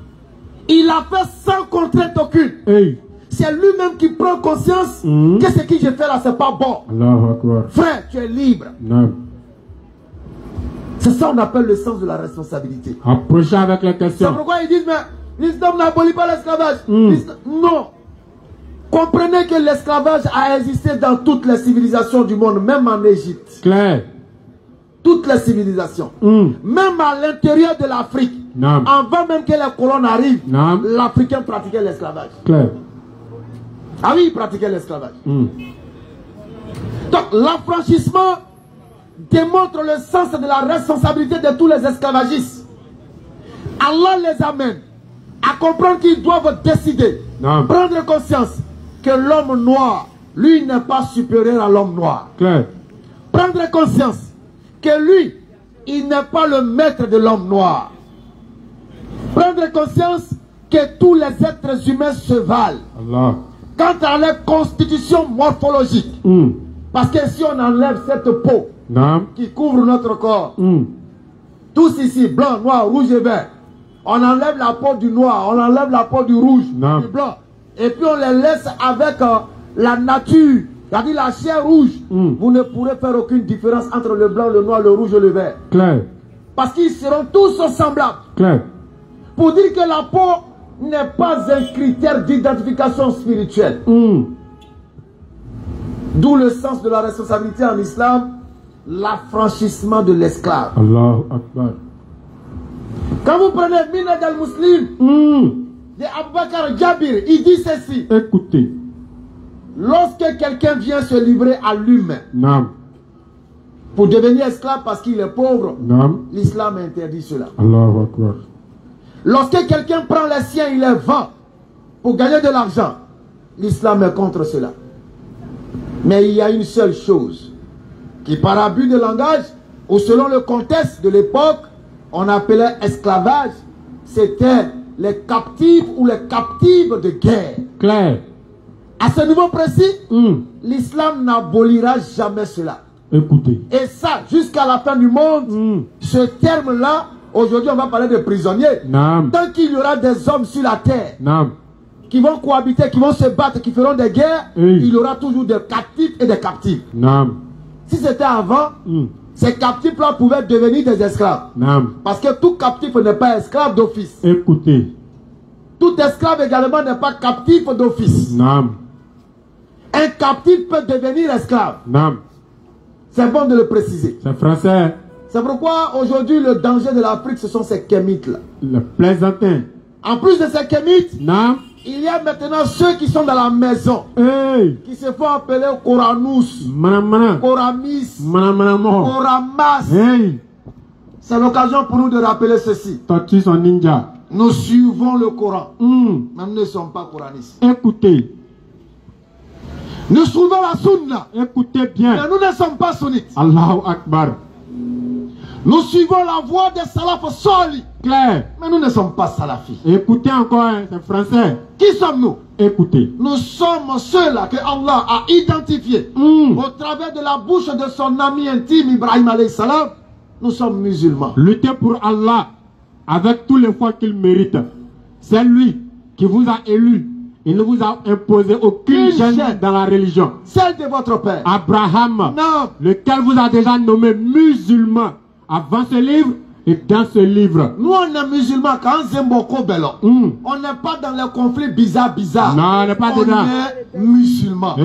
Il l'a fait sans contrainte aucune. Hey. c'est lui-même qui prend conscience que ce que je fais là, c'est pas bon. Allahu Akbar. Frère, tu es libre. Non. C'est ça qu'on appelle le sens de la responsabilité. Approchez avec les C'est questions. pourquoi ils disent, mais l'islam n'abolit pas l'esclavage. Non. Comprenez que l'esclavage a existé dans toutes les civilisations du monde, même en Égypte. Clair. Toutes les civilisations. Même à l'intérieur de l'Afrique. Avant même que les colons arrivent, l'Africain pratiquait l'esclavage. Clair. Ah oui, il pratiquait l'esclavage. Donc, l'affranchissement démontre le sens de la responsabilité de tous les esclavagistes. Allah les amène à comprendre qu'ils doivent décider, prendre conscience que l'homme noir, lui, n'est pas supérieur à l'homme noir. Clair. Prendre conscience que lui, il n'est pas le maître de l'homme noir. Prendre conscience que tous les êtres humains se valent. Allah. Quant à leur constitution morphologique, parce que si on enlève cette peau qui couvre notre corps, tous ici, blanc, noir, rouge et vert, on enlève la peau du noir, on enlève la peau du rouge, du blanc, et puis on les laisse avec la nature, c'est-à-dire la chair rouge. Vous ne pourrez faire aucune différence entre le blanc, le noir, le rouge et le vert. Clair. Parce qu'ils seront tous semblables. Clair. Pour dire que la peau n'est pas un critère d'identification spirituelle. D'où le sens de la responsabilité en islam, l'affranchissement de l'esclave. Allahu Akbar. Quand vous prenez Minhaj al-Muslim de Abu Bakr Jabir, il dit ceci. Écoutez. Lorsque quelqu'un vient se livrer à lui-même pour devenir esclave parce qu'il est pauvre, l'islam interdit cela. Allahu Akbar. Lorsque quelqu'un prend les siens, il les vend pour gagner de l'argent, l'islam est contre cela. Mais il y a une seule chose qui, par abus de langage ou selon le contexte de l'époque, on appelait esclavage, c'était les captifs ou les captives de guerre. Clair. À ce niveau précis, l'islam n'abolira jamais cela. Écoutez. Et ça, jusqu'à la fin du monde, ce terme-là, aujourd'hui on va parler de prisonniers. Tant qu'il y aura des hommes sur la terre qui vont cohabiter, qui vont se battre, qui feront des guerres, il y aura toujours des captifs et des captives. Si c'était avant, ces captifs-là pouvaient devenir des esclaves. Parce que tout captif n'est pas esclave d'office. Écoutez. Tout esclave également n'est pas captif d'office. Un captif peut devenir esclave. C'est bon de le préciser. C'est français. C'est pourquoi aujourd'hui le danger de l'Afrique, ce sont ces kémites-là. Le plaisantin. En plus de ces kémites, il y a maintenant ceux qui sont dans la maison, qui se font appeler Koranous, Koramis, Koramas. C'est l'occasion pour nous de rappeler ceci. Ninja. Nous suivons le Coran, mais nous ne sommes pas coranistes. Écoutez. Nous suivons la sunna. Écoutez bien. Mais nous ne sommes pas sunnites. Allahu Akbar. Nous suivons la voie des salafs soli. Clair. Mais nous ne sommes pas salafis. Écoutez encore, c'est français. Qui sommes-nous? Écoutez. Nous sommes ceux-là que Allah a identifiés au travers de la bouche de son ami intime Ibrahim alayhi salam. Nous sommes musulmans. Luttez pour Allah avec tous les fois qu'il mérite. C'est lui qui vous a élu. Il ne vous a imposé aucune gêne dans la religion. Celle de votre père. Abraham. Lequel vous a déjà nommé musulman avant ce livre et dans ce livre. Nous on est musulmans quand Zemboko Bello. On n'est pas dans les conflits bizarres. Non, on n'est pas dedans. On est musulmans.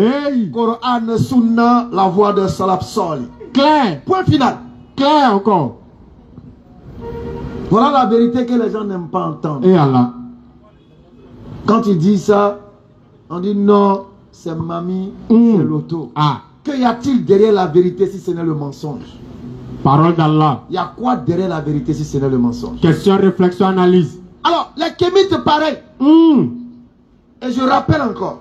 Coran, Sunna, la voie de Salaf Soli. Clair. Point final. Clair encore. Voilà la vérité que les gens n'aiment pas entendre. Et Allah. Quand il dit ça, on dit non, c'est mamie, c'est l'auto. Que y a-t-il derrière la vérité si ce n'est le mensonge? Parole d'Allah. Il y a quoi derrière la vérité si ce n'est le mensonge? Question, réflexion, analyse. Alors, les kémites pareil. Et je rappelle encore.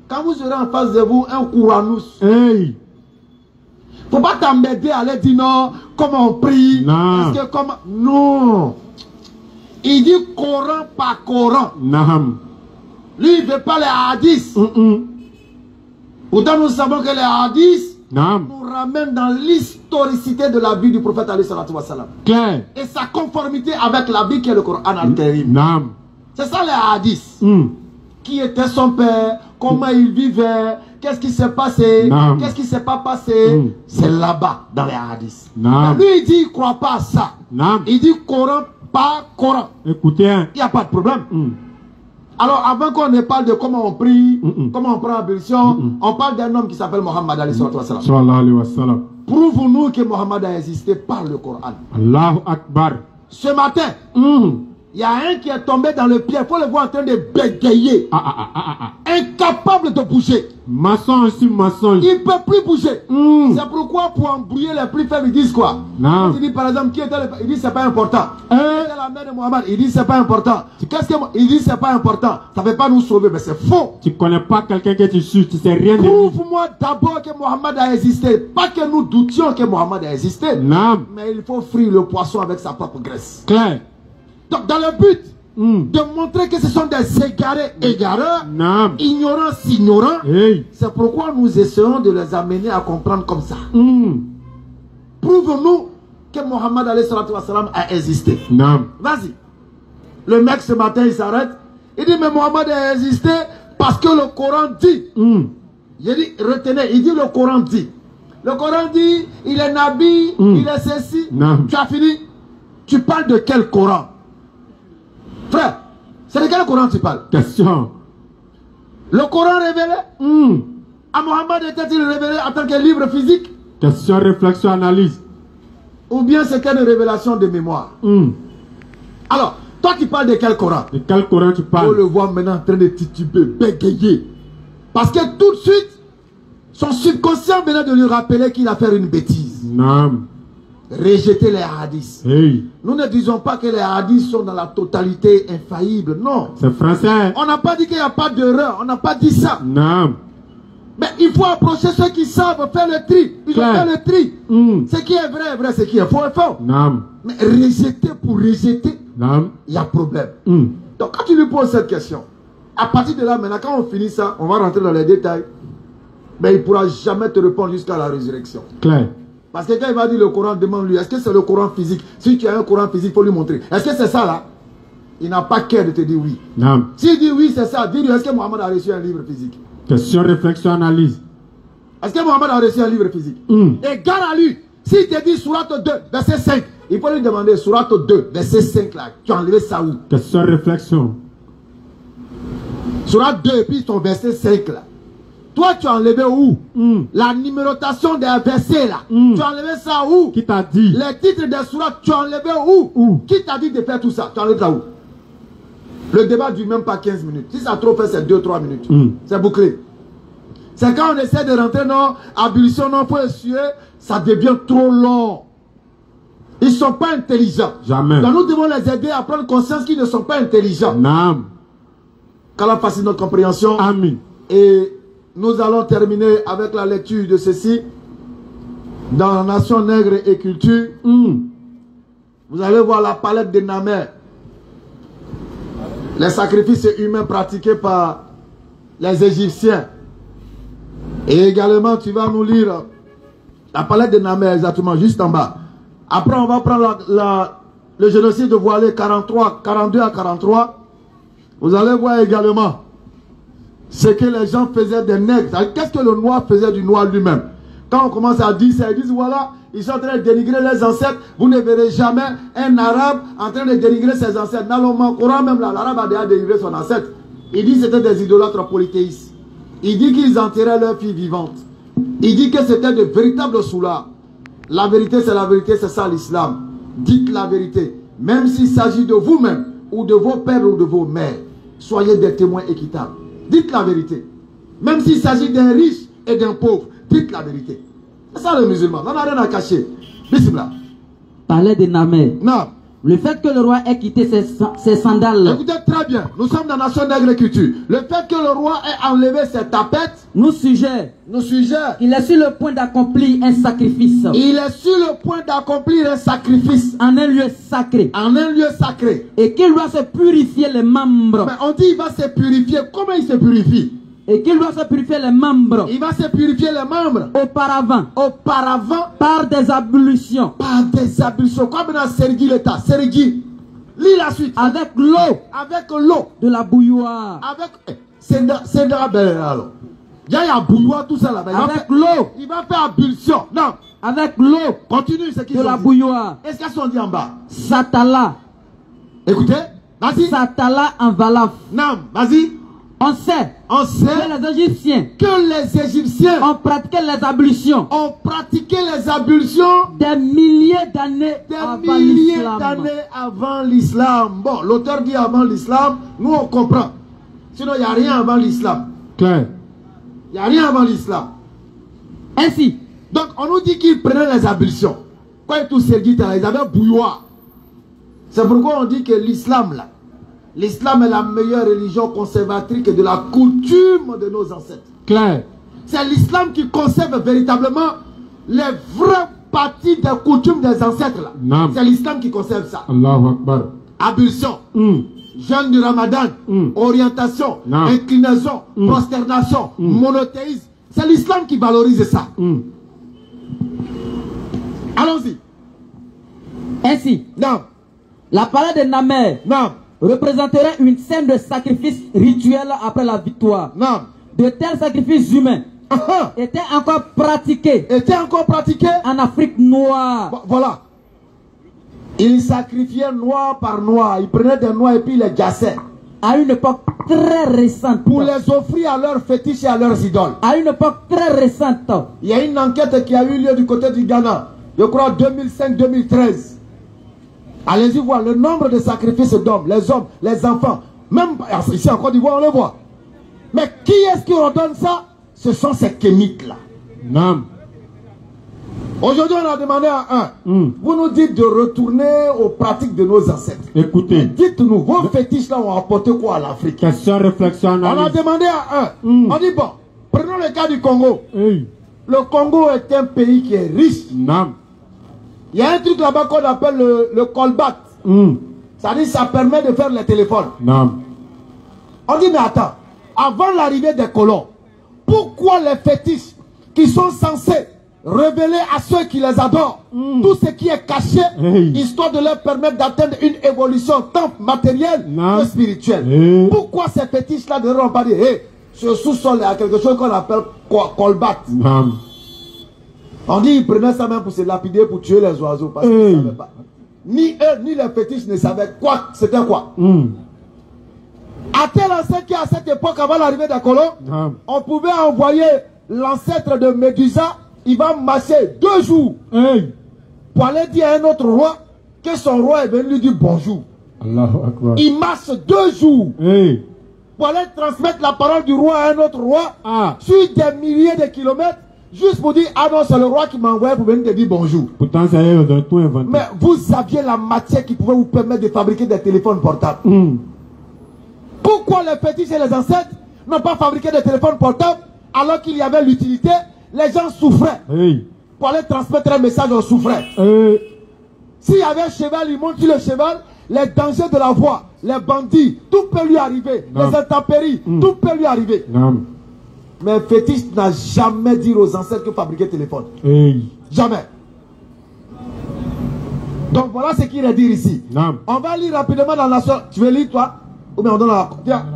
Quand vous aurez en face de vous un Koranous, faut pas t'embêter à aller dire non, comment on prie. Parce que comment... Non. Il dit Coran par Coran. Lui, il ne veut pas les hadiths. Pourtant, nous savons que les hadiths nous ramènent dans l'historicité de la vie du prophète alayhi salatu wa salam. Et sa conformité avec la vie qui est le Coran al-Karim. C'est ça les hadiths. qui était son père, comment il vivait, qu'est-ce qui s'est passé, qu'est-ce qui s'est pas passé. C'est là-bas, dans les hadiths. Lui, il dit, il ne croit pas à ça. Il dit Coran, pas Coran. Écoutez, il n'y a pas de problème. Alors, avant qu'on ne parle de comment on prie, comment on prend l'ablution, on parle d'un homme qui s'appelle Mohammed alayhi wa sallam. Prouve-nous que Mohammed a existé par le Coran. Allahu Akbar. Ce matin, il y a un qui est tombé dans le pied. Il faut le voir en train de bégayer. Incapable de bouger. Maçon sur maçon. Il ne peut plus bouger. C'est pourquoi pour embrouiller les plus faibles, ils disent quoi? Il dit par exemple, qui était il dit c'est pas important. La mère de Mohammed, il dit c'est pas important. Qu'est-ce que il dit c'est pas important? Ça ne peut pas nous sauver, mais c'est faux. Tu connais pas quelqu'un que tu suis, tu sais rien de lui. Prouve-moi d'abord que Mohammed a existé. Pas que nous doutions que Mohammed a existé. Mais il faut frire le poisson avec sa propre graisse. Claire. Donc dans le but de montrer que ce sont des égarés, égareurs, ignorants, c'est pourquoi nous essayons de les amener à comprendre comme ça. Prouve-nous que Mohammed a existé. Vas-y. Le mec ce matin il s'arrête, il dit mais Mohammed a existé parce que le Coran dit. Il dit retenez, il dit le Coran dit. Le Coran dit il est Nabi, il est ceci. Tu as fini? Tu parles de quel Coran? Frère, c'est de quel Coran tu parles? Question. Le Coran révélé à Mohammed était-il révélé en tant que livre physique? Question, réflexion, analyse. Ou bien c'est qu'une révélation de mémoire? Alors, toi tu parles de quel Coran? De quel Coran tu parles? On le voit maintenant en train de tituber, bégayer. Parce que tout de suite, son subconscient venait de lui rappeler qu'il a fait une bêtise. Rejeter les hadiths. Nous ne disons pas que les hadiths sont dans la totalité infaillibles. Non. C'est français. On n'a pas dit qu'il n'y a pas d'erreur. On n'a pas dit ça. Mais il faut approcher ceux qui savent faire le tri. Ils ont fait le tri. Ce qui est vrai est vrai. Ce qui est faux est faux. Mais rejeter pour rejeter, il y a problème. Donc quand tu lui poses cette question, à partir de là, maintenant, quand on finit ça, on va rentrer dans les détails. Mais il ne pourra jamais te répondre jusqu'à la résurrection. Claire. Parce que quand il va dire le Coran, demande-lui, est-ce que c'est le Coran physique? Si tu as un Coran physique, il faut lui montrer. Est-ce que c'est ça là? Il n'a pas cœur de te dire oui. S'il dit oui, c'est ça, dis-lui, est-ce que Mohammed a reçu un livre physique? Question, réflexion, analyse. Est-ce que Mohammed a reçu un livre physique? Et garde à lui. S'il te dit Sourate 2, verset 5, il faut lui demander Sourate 2, verset 5 là. Tu as enlevé ça où? Question, réflexion. Sourate 2 et puis ton verset 5 là. Toi, tu as enlevé où? La numérotation des versets là. Tu as enlevé ça où? Qui t'a dit? Les titres des sourates, tu as enlevé où? Qui t'a dit de faire tout ça? Tu as enlevé ça où? Le débat ne dure même pas 15 minutes. Si ça a trop fait, c'est 2-3 minutes. C'est bouclé. C'est quand on essaie de rentrer dans abolition, non, pour essuyer, ça devient trop long. Ils ne sont pas intelligents. Jamais. Donc nous devons les aider à prendre conscience qu'ils ne sont pas intelligents. Qu'Allah facilite notre compréhension. Amen. Et nous allons terminer avec la lecture de ceci. Dans la nation nègre et culture, vous allez voir la palette des Namer. Les sacrifices humains pratiqués par les Égyptiens. Et également, tu vas nous lire la palette des Namer exactement, juste en bas. Après, on va prendre le génocide de Voilé 42 à 43. Vous allez voir également ce que les gens faisaient des nègres. Qu'est-ce que le noir faisait du noir lui-même? Quand on commence à dire ça, ils disent voilà, ils sont en train de dénigrer les ancêtres. Vous ne verrez jamais un arabe en train de dénigrer ses ancêtres. Dans le Coran même, l'arabe a déjà dénigré son ancêtre. Il dit que c'était des idolâtres polythéistes. Il dit qu'ils enterraient leurs filles vivantes. Il dit que c'était de véritables soulards. La vérité, c'est la vérité, c'est ça l'islam. Dites la vérité. Même s'il s'agit de vous-même, ou de vos pères ou de vos mères, soyez des témoins équitables. Dites la vérité. Même s'il s'agit d'un riche et d'un pauvre, dites la vérité. C'est ça le musulman. On n'a rien à cacher. Bismillah. Palais de Namer. Non. Le fait que le roi ait quitté ses sandales. Écoutez très bien. Nous sommes dans la nation d'agriculture. Le fait que le roi ait enlevé ses tapettes nous suggère qu'il est sur le point d'accomplir un sacrifice. Il est sur le point d'accomplir un sacrifice. En un lieu sacré. En un lieu sacré. Et qu'il doit se purifier les membres. Mais on dit il va se purifier. Comment il se purifie? Et qu'il doit se purifier les membres. Il va se purifier les membres. Auparavant. Par des ablutions. Par des ablutions. Comme dans Sergi l'État. Sergi. Lis la suite. Avec l'eau. Avec l'eau. De la bouilloire. Sendra Belleralo. Il y a bouilloire, tout ça là-bas. Avec l'eau. Il va faire abulsion. Non. Avec l'eau. Continue ce qu'ils ont dit. De la bouilloire. Est-ce qu'ils sont dit en bas? Satala. Écoutez. Vas-y. Satala en Valaf. Non. Vas-y. On sait que les Égyptiens ont pratiqué les ablutions. Des milliers d'années avant l'islam. Bon, l'auteur dit avant l'islam, nous on comprend. Sinon, il n'y a rien avant l'islam. Clair. Il n'y a rien avant l'islam. Ainsi. Donc, on nous dit qu'ils prenaient les ablutions. Quand ils tous ils avaient bouilloire. C'est pourquoi on dit que l'islam, là, l'islam est la meilleure religion conservatrice de la coutume de nos ancêtres. Clair. C'est l'islam qui conserve véritablement les vraies parties des coutumes des ancêtres. C'est l'islam qui conserve ça. Allahu Akbar. Ablution, jeûne du Ramadan, orientation, inclinaison, prosternation, monothéisme. C'est l'islam qui valorise ça. Allons-y. Ainsi, la parole de Namer représenterait une scène de sacrifice rituel après la victoire. De tels sacrifices humains étaient encore pratiqués en Afrique noire. Voilà. Ils sacrifiaient noir par noir. Ils prenaient des noirs et puis ils les gassaient. À une époque très récente. Pour les offrir à leurs fétiches et à leurs idoles. À une époque très récente. Il y a une enquête qui a eu lieu du côté du Ghana. Je crois 2005-2013. Allez-y voir le nombre de sacrifices d'hommes, les hommes, les enfants. Même ici en Côte d'Ivoire, on le voit. Mais qui est-ce qui ordonne ça? Ce sont ces kémites-là. Non. Aujourd'hui, on a demandé à un. Vous nous dites de retourner aux pratiques de nos ancêtres. Écoutez. Dites-nous, vos fétiches-là ont apporté quoi à l'Afrique? Question, réflexion, analyse. On a demandé à un. On dit, bon, prenons le cas du Congo. Le Congo est un pays qui est riche. Non. Il y a un truc là-bas qu'on appelle le callback. Ça dit, ça permet de faire les téléphones. Non. On dit, mais attends, avant l'arrivée des colons, pourquoi les fétiches qui sont censés révéler à ceux qui les adorent tout ce qui est caché, histoire de leur permettre d'atteindre une évolution tant matérielle que spirituelle? Pourquoi ces fétiches-là ne leur ont pas dit, ce sous-sol il y a quelque chose qu'on appelle callback? Non. On dit qu'ils prenaient ça même pour se lapider, pour tuer les oiseaux. Parce qu'ils ne savaient pas. Ni eux, ni les fétiches ne savaient quoi. C'était quoi? À tel ancêtre qu'à cette époque, avant l'arrivée des colons, on pouvait envoyer l'ancêtre de Médusa. Il va marcher 2 jours pour aller dire à un autre roi que son roi est venu lui dire bonjour. Allahu Akbar. Il marche 2 jours pour aller transmettre la parole du roi à un autre roi sur des milliers de kilomètres. Juste pour dire, ah non, c'est le roi qui m'a envoyé pour venir te dire bonjour. Pourtant, ça y est, on a tout inventé. Mais vous aviez la matière qui pouvait vous permettre de fabriquer des téléphones portables. Pourquoi les fétiches et les ancêtres n'ont pas fabriqué des téléphones portables alors qu'il y avait l'utilité? Les gens souffraient. Pour aller transmettre un message, on souffrait. S'il y avait un cheval, il monte sur le cheval. Les dangers de la voie, les bandits, tout peut lui arriver. Les intempéries, tout peut lui arriver. Mais fétiche n'a jamais dit aux ancêtres que fabriquer téléphone. Jamais. Donc voilà ce qu'il est dit ici. On va lire rapidement dans la sourate. Tu veux lire toi? Ou bien on donne la...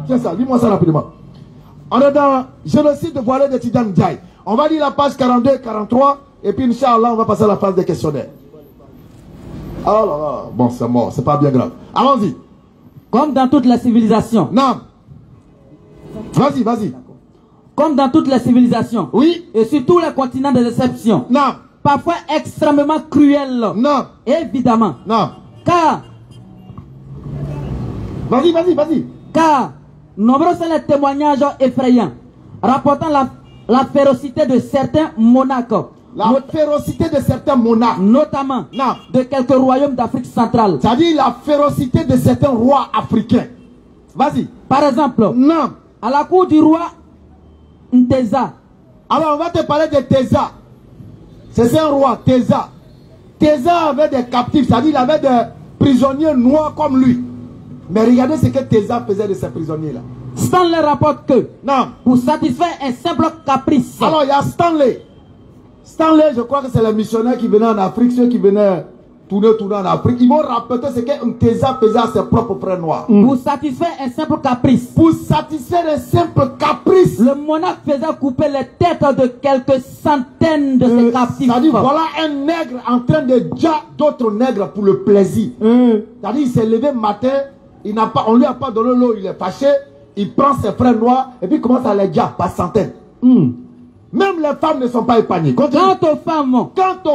Tiens ça, lis-moi ça rapidement. On est dans génocide de voilé de Tidjane Ndiaye. On va lire la page 42-43 et puis Inch'Allah on va passer à la phase des questionnaires. Oh là là, bon c'est mort, c'est pas bien grave. Allons-y. Comme dans toutes les civilisations. Non. Vas-y, vas-y. Comme dans toutes les civilisations. Oui. Et sur tous les continents des exceptions. Non. Parfois extrêmement cruel. Non. Évidemment. Non. Car. Vas-y, vas-y, vas-y. Car nombreux sont les témoignages effrayants rapportant la férocité de certains monarques. La férocité de certains monarques. Notamment de quelques royaumes d'Afrique centrale. C'est-à-dire la férocité de certains rois africains. Vas-y. Par exemple. Non. À la cour du roi Nteza. Alors on va te parler de Teza. C'est un roi, Teza. Teza avait des captifs, c'est-à-dire il avait des prisonniers noirs comme lui. Mais regardez ce que Teza faisait de ces prisonniers-là. Stanley rapporte que, pour satisfaire un simple caprice. Alors il y a Stanley. Stanley, je crois que c'est les missionnaires qui venaient en Afrique, ceux qui venaient tourner en Afrique, ils vont rapporter ce qu'un Mtesa faisait à ses propres frères noirs. Pour satisfaire un simple caprice. Pour satisfaire un simple caprice. Le monarque faisait couper les têtes de quelques centaines de ses captifs. C'est-à-dire, voilà un nègre en train de dire d'autres nègres pour le plaisir. C'est-à-dire, il s'est levé matin, on ne lui a pas donné l'eau, il est fâché, il prend ses frères noirs et puis il commence à les dire par centaines. Même les femmes ne sont pas épargnées. Quant aux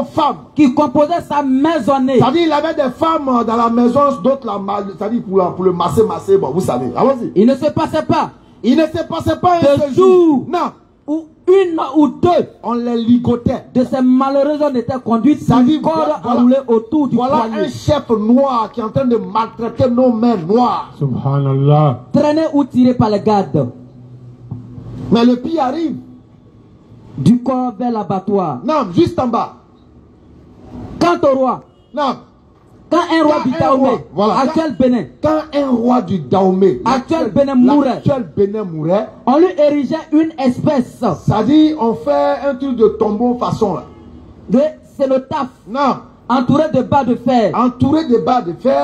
femmes qui composaient sa maisonnée. C'est-à-dire, il avait des femmes dans la maison, d'autres, c'est-à-dire pour le masser, bon, vous savez. Allons-y. Il ne se passait pas. Un jour. Non. Ou une ou deux. On les ligotait. De ces malheureuses on était conduites. Une corde enroulée autour du poignet. Voilà un chef noir qui est en train de maltraiter nos mères noires. Subhanallah. Traîné ou tiré par les gardes. Mais le pire arrive. Du corps vers l'abattoir. Non, juste en bas. Quant au roi. Non. Quand un roi du Dahomey, actuel Bénin. Quand un roi du Dahomey, actuel Bénin mourait. On lui érigeait une espèce. Ça dit, on fait un truc de tombeau façon là. De cénotaphe. Non. Entouré de barres de fer.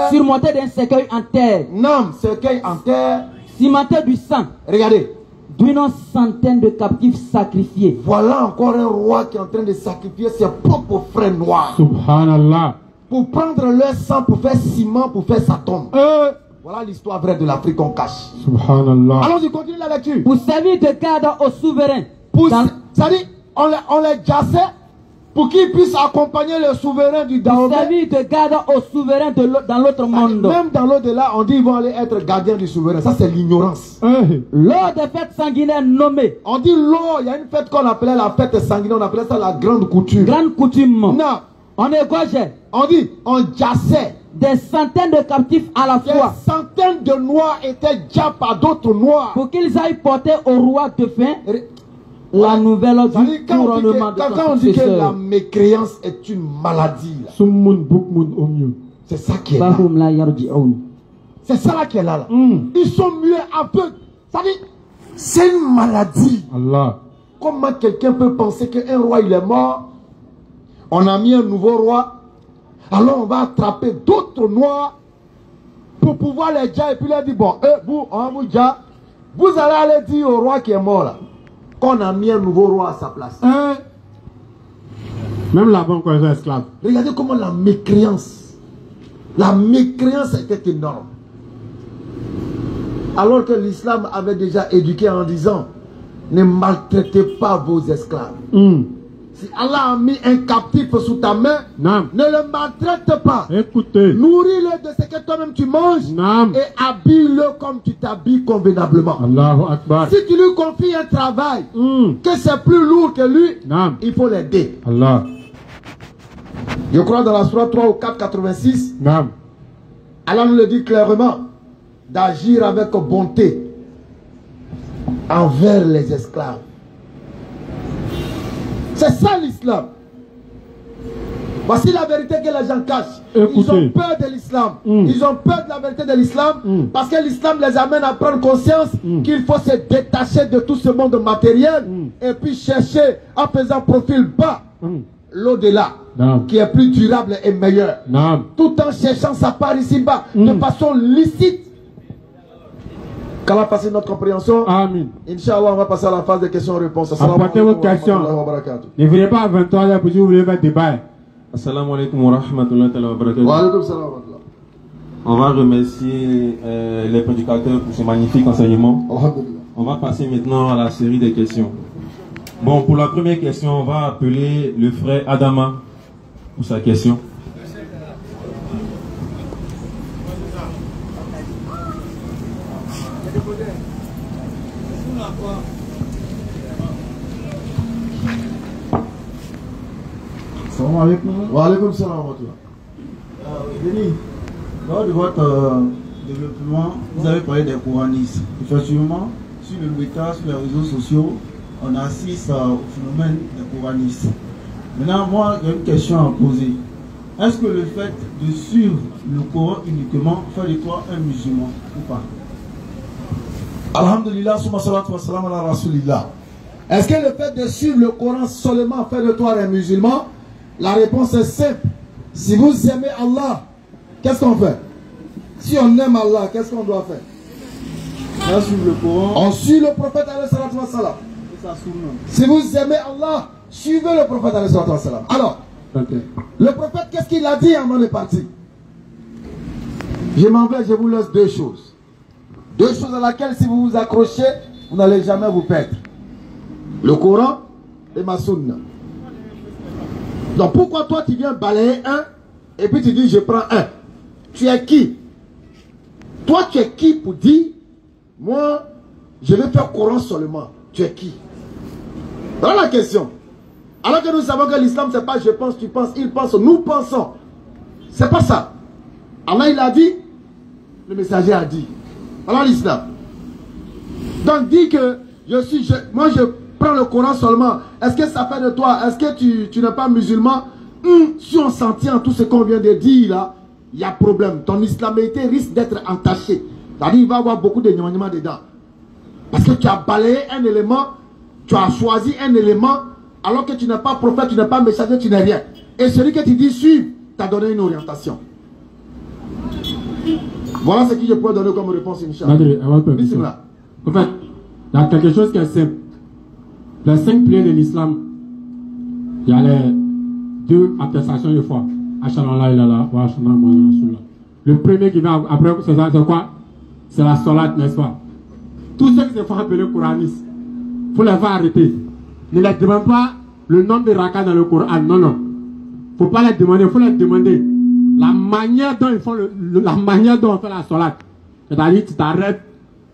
Surmonté d'un cercueil en terre. Non, cercueil en terre. Cimenté du sang. Regardez. D'une centaine de captifs sacrifiés. Voilà encore un roi qui est en train de sacrifier ses propres frères noirs. Subhanallah. Pour prendre leur sang, pour faire ciment, pour faire sa tombe. Voilà l'histoire vraie de l'Afrique qu'on cache. Subhanallah. Allons-y, continue la lecture. Pour servir de garde aux souverains. C'est-à-dire, on les jassait pour qu'ils puissent accompagner le souverain du Dahomey. Pour servir de garde aux souverains dans l'autre monde. Même dans l'au-delà, on dit qu'ils vont aller être gardiens du souverain. Ça, c'est l'ignorance. Lors des fêtes sanguinaires nommées. On dit lors, il y a une fête qu'on appelait la fête sanguinaire, on appelait ça la grande coutume. Grande coutume. Non. On égorgeait. On dit, on jassait. Des centaines de captifs à la fois. Des centaines de noirs étaient déjà par d'autres noirs. Pour qu'ils aillent porter au roi de fin la nouvelle du couronnement de quand on dit que la mécréance est une maladie, c'est ça qui est là. C'est ça là qui est là. Ils sont muets, aveugles. C'est une maladie. Allah. Comment quelqu'un peut penser qu'un roi il est mort? On a mis un nouveau roi. Alors on va attraper d'autres noirs pour pouvoir les dire et puis leur dire, bon, vous allez aller dire au roi qui est mort là qu'on a mis un nouveau roi à sa place. Même là-bas on connaît esclaves. Regardez comment la mécréance était énorme. Alors que l'islam avait déjà éduqué en disant, ne maltraitez pas vos esclaves. Si Allah a mis un captif sous ta main, ne le maltraite pas. Écoutez. Nourris-le de ce que toi-même tu manges et habille-le comme tu t'habilles convenablement. Allahu Akbar. Si tu lui confies un travail, que c'est plus lourd que lui, il faut l'aider. Allah. Je crois dans la sourate 3 ou 4, 86, Allah nous le dit clairement, d'agir avec bonté envers les esclaves. C'est ça l'islam. Voici la vérité que les gens cachent. Écoutez. Ils ont peur de l'islam. Ils ont peur de la vérité de l'islam parce que l'islam les amène à prendre conscience qu'il faut se détacher de tout ce monde matériel et puis chercher en faisant profil bas l'au-delà qui est plus durable et meilleur. Tout en cherchant sa part ici-bas de façon licite. Qu'Allah fasse notre compréhension. Amin. Inch'Allah, on va passer à la phase de questions-réponses. Apportez vos questions. Ne venez pas à 23h pour si vous voulez faire débat. Assalamu alaikum wa rahmatullahi wa barakatuh. Wa alaikum salam wa rahmatullah. On va remercier les prédicateurs pour ce magnifique enseignement. On va passer maintenant à la série des questions. Bon, pour la première question, on va appeler le frère Adama pour sa question. Salam alaikum. Wa alaikum salam wa rahmatullah. Denis, lors de votre développement, vous avez parlé des couranistes. Effectivement, sur le Twitter, sur les réseaux sociaux, on assiste au phénomène des couranistes. Maintenant, moi, j'ai une question à poser. Est-ce que le fait de suivre le Coran uniquement fait de toi un musulman ou pas? Alhamdulillah, summa salatu wa salam ala rasulillah. Est-ce que le fait de suivre le Coran seulement fait de toi un musulman? La réponse est simple. Si vous aimez Allah, qu'est-ce qu'on fait? Si on aime Allah, qu'est-ce qu'on doit faire? On suit le Coran. On suit le prophète alayhi salatu wa salam. Si vous aimez Allah, suivez le prophète alayhi salatu wa salam. Alors, le prophète, qu'est-ce qu'il a dit avant de partir? Je m'en vais, je vous laisse deux choses. Deux choses à laquelle si vous vous accrochez, vous n'allez jamais vous perdre. Le Coran et ma sunna. Donc pourquoi toi tu viens balayer un et puis tu dis je prends un? Tu es qui? Toi tu es qui pour dire moi je vais faire Coran seulement? Tu es qui? Voilà la question. Alors que nous savons que l'islam c'est pas je pense, tu penses, il pense, nous pensons. C'est pas ça. Allah il a dit, le messager a dit. Voilà l'islam. Donc dis que moi je prends le Coran seulement. Est-ce que ça fait de toi? Est-ce que tu n'es pas musulman? Si on s'en tient à tout ce qu'on vient de dire là, il y a problème. Ton islamisme risque d'être entaché. C'est-à-dire il va y avoir beaucoup de gnangnements dedans. Parce que tu as balayé un élément, tu as choisi un élément, alors que tu n'es pas prophète, tu n'es pas messager, tu n'es rien. Et celui que tu dis suivre, t'a donné une orientation. Voilà ce que je peux donner comme réponse, Inch'Allah. En fait, il y a quelque chose qui est simple. Les 5 piliers de l'islam, il y a les 2 attestations de foi. Le premier qui vient après, c'est quoi? C'est la salat, n'est-ce pas? Tous ceux qui se font appeler coranistes, il faut les faire arrêter. Ne les demande pas le nombre de rakas dans le Coran. Non, non. Il ne faut pas les demander, il faut les demander la manière dont ils font la manière dont on fait la salat. C'est-à-dire, tu t'arrêtes,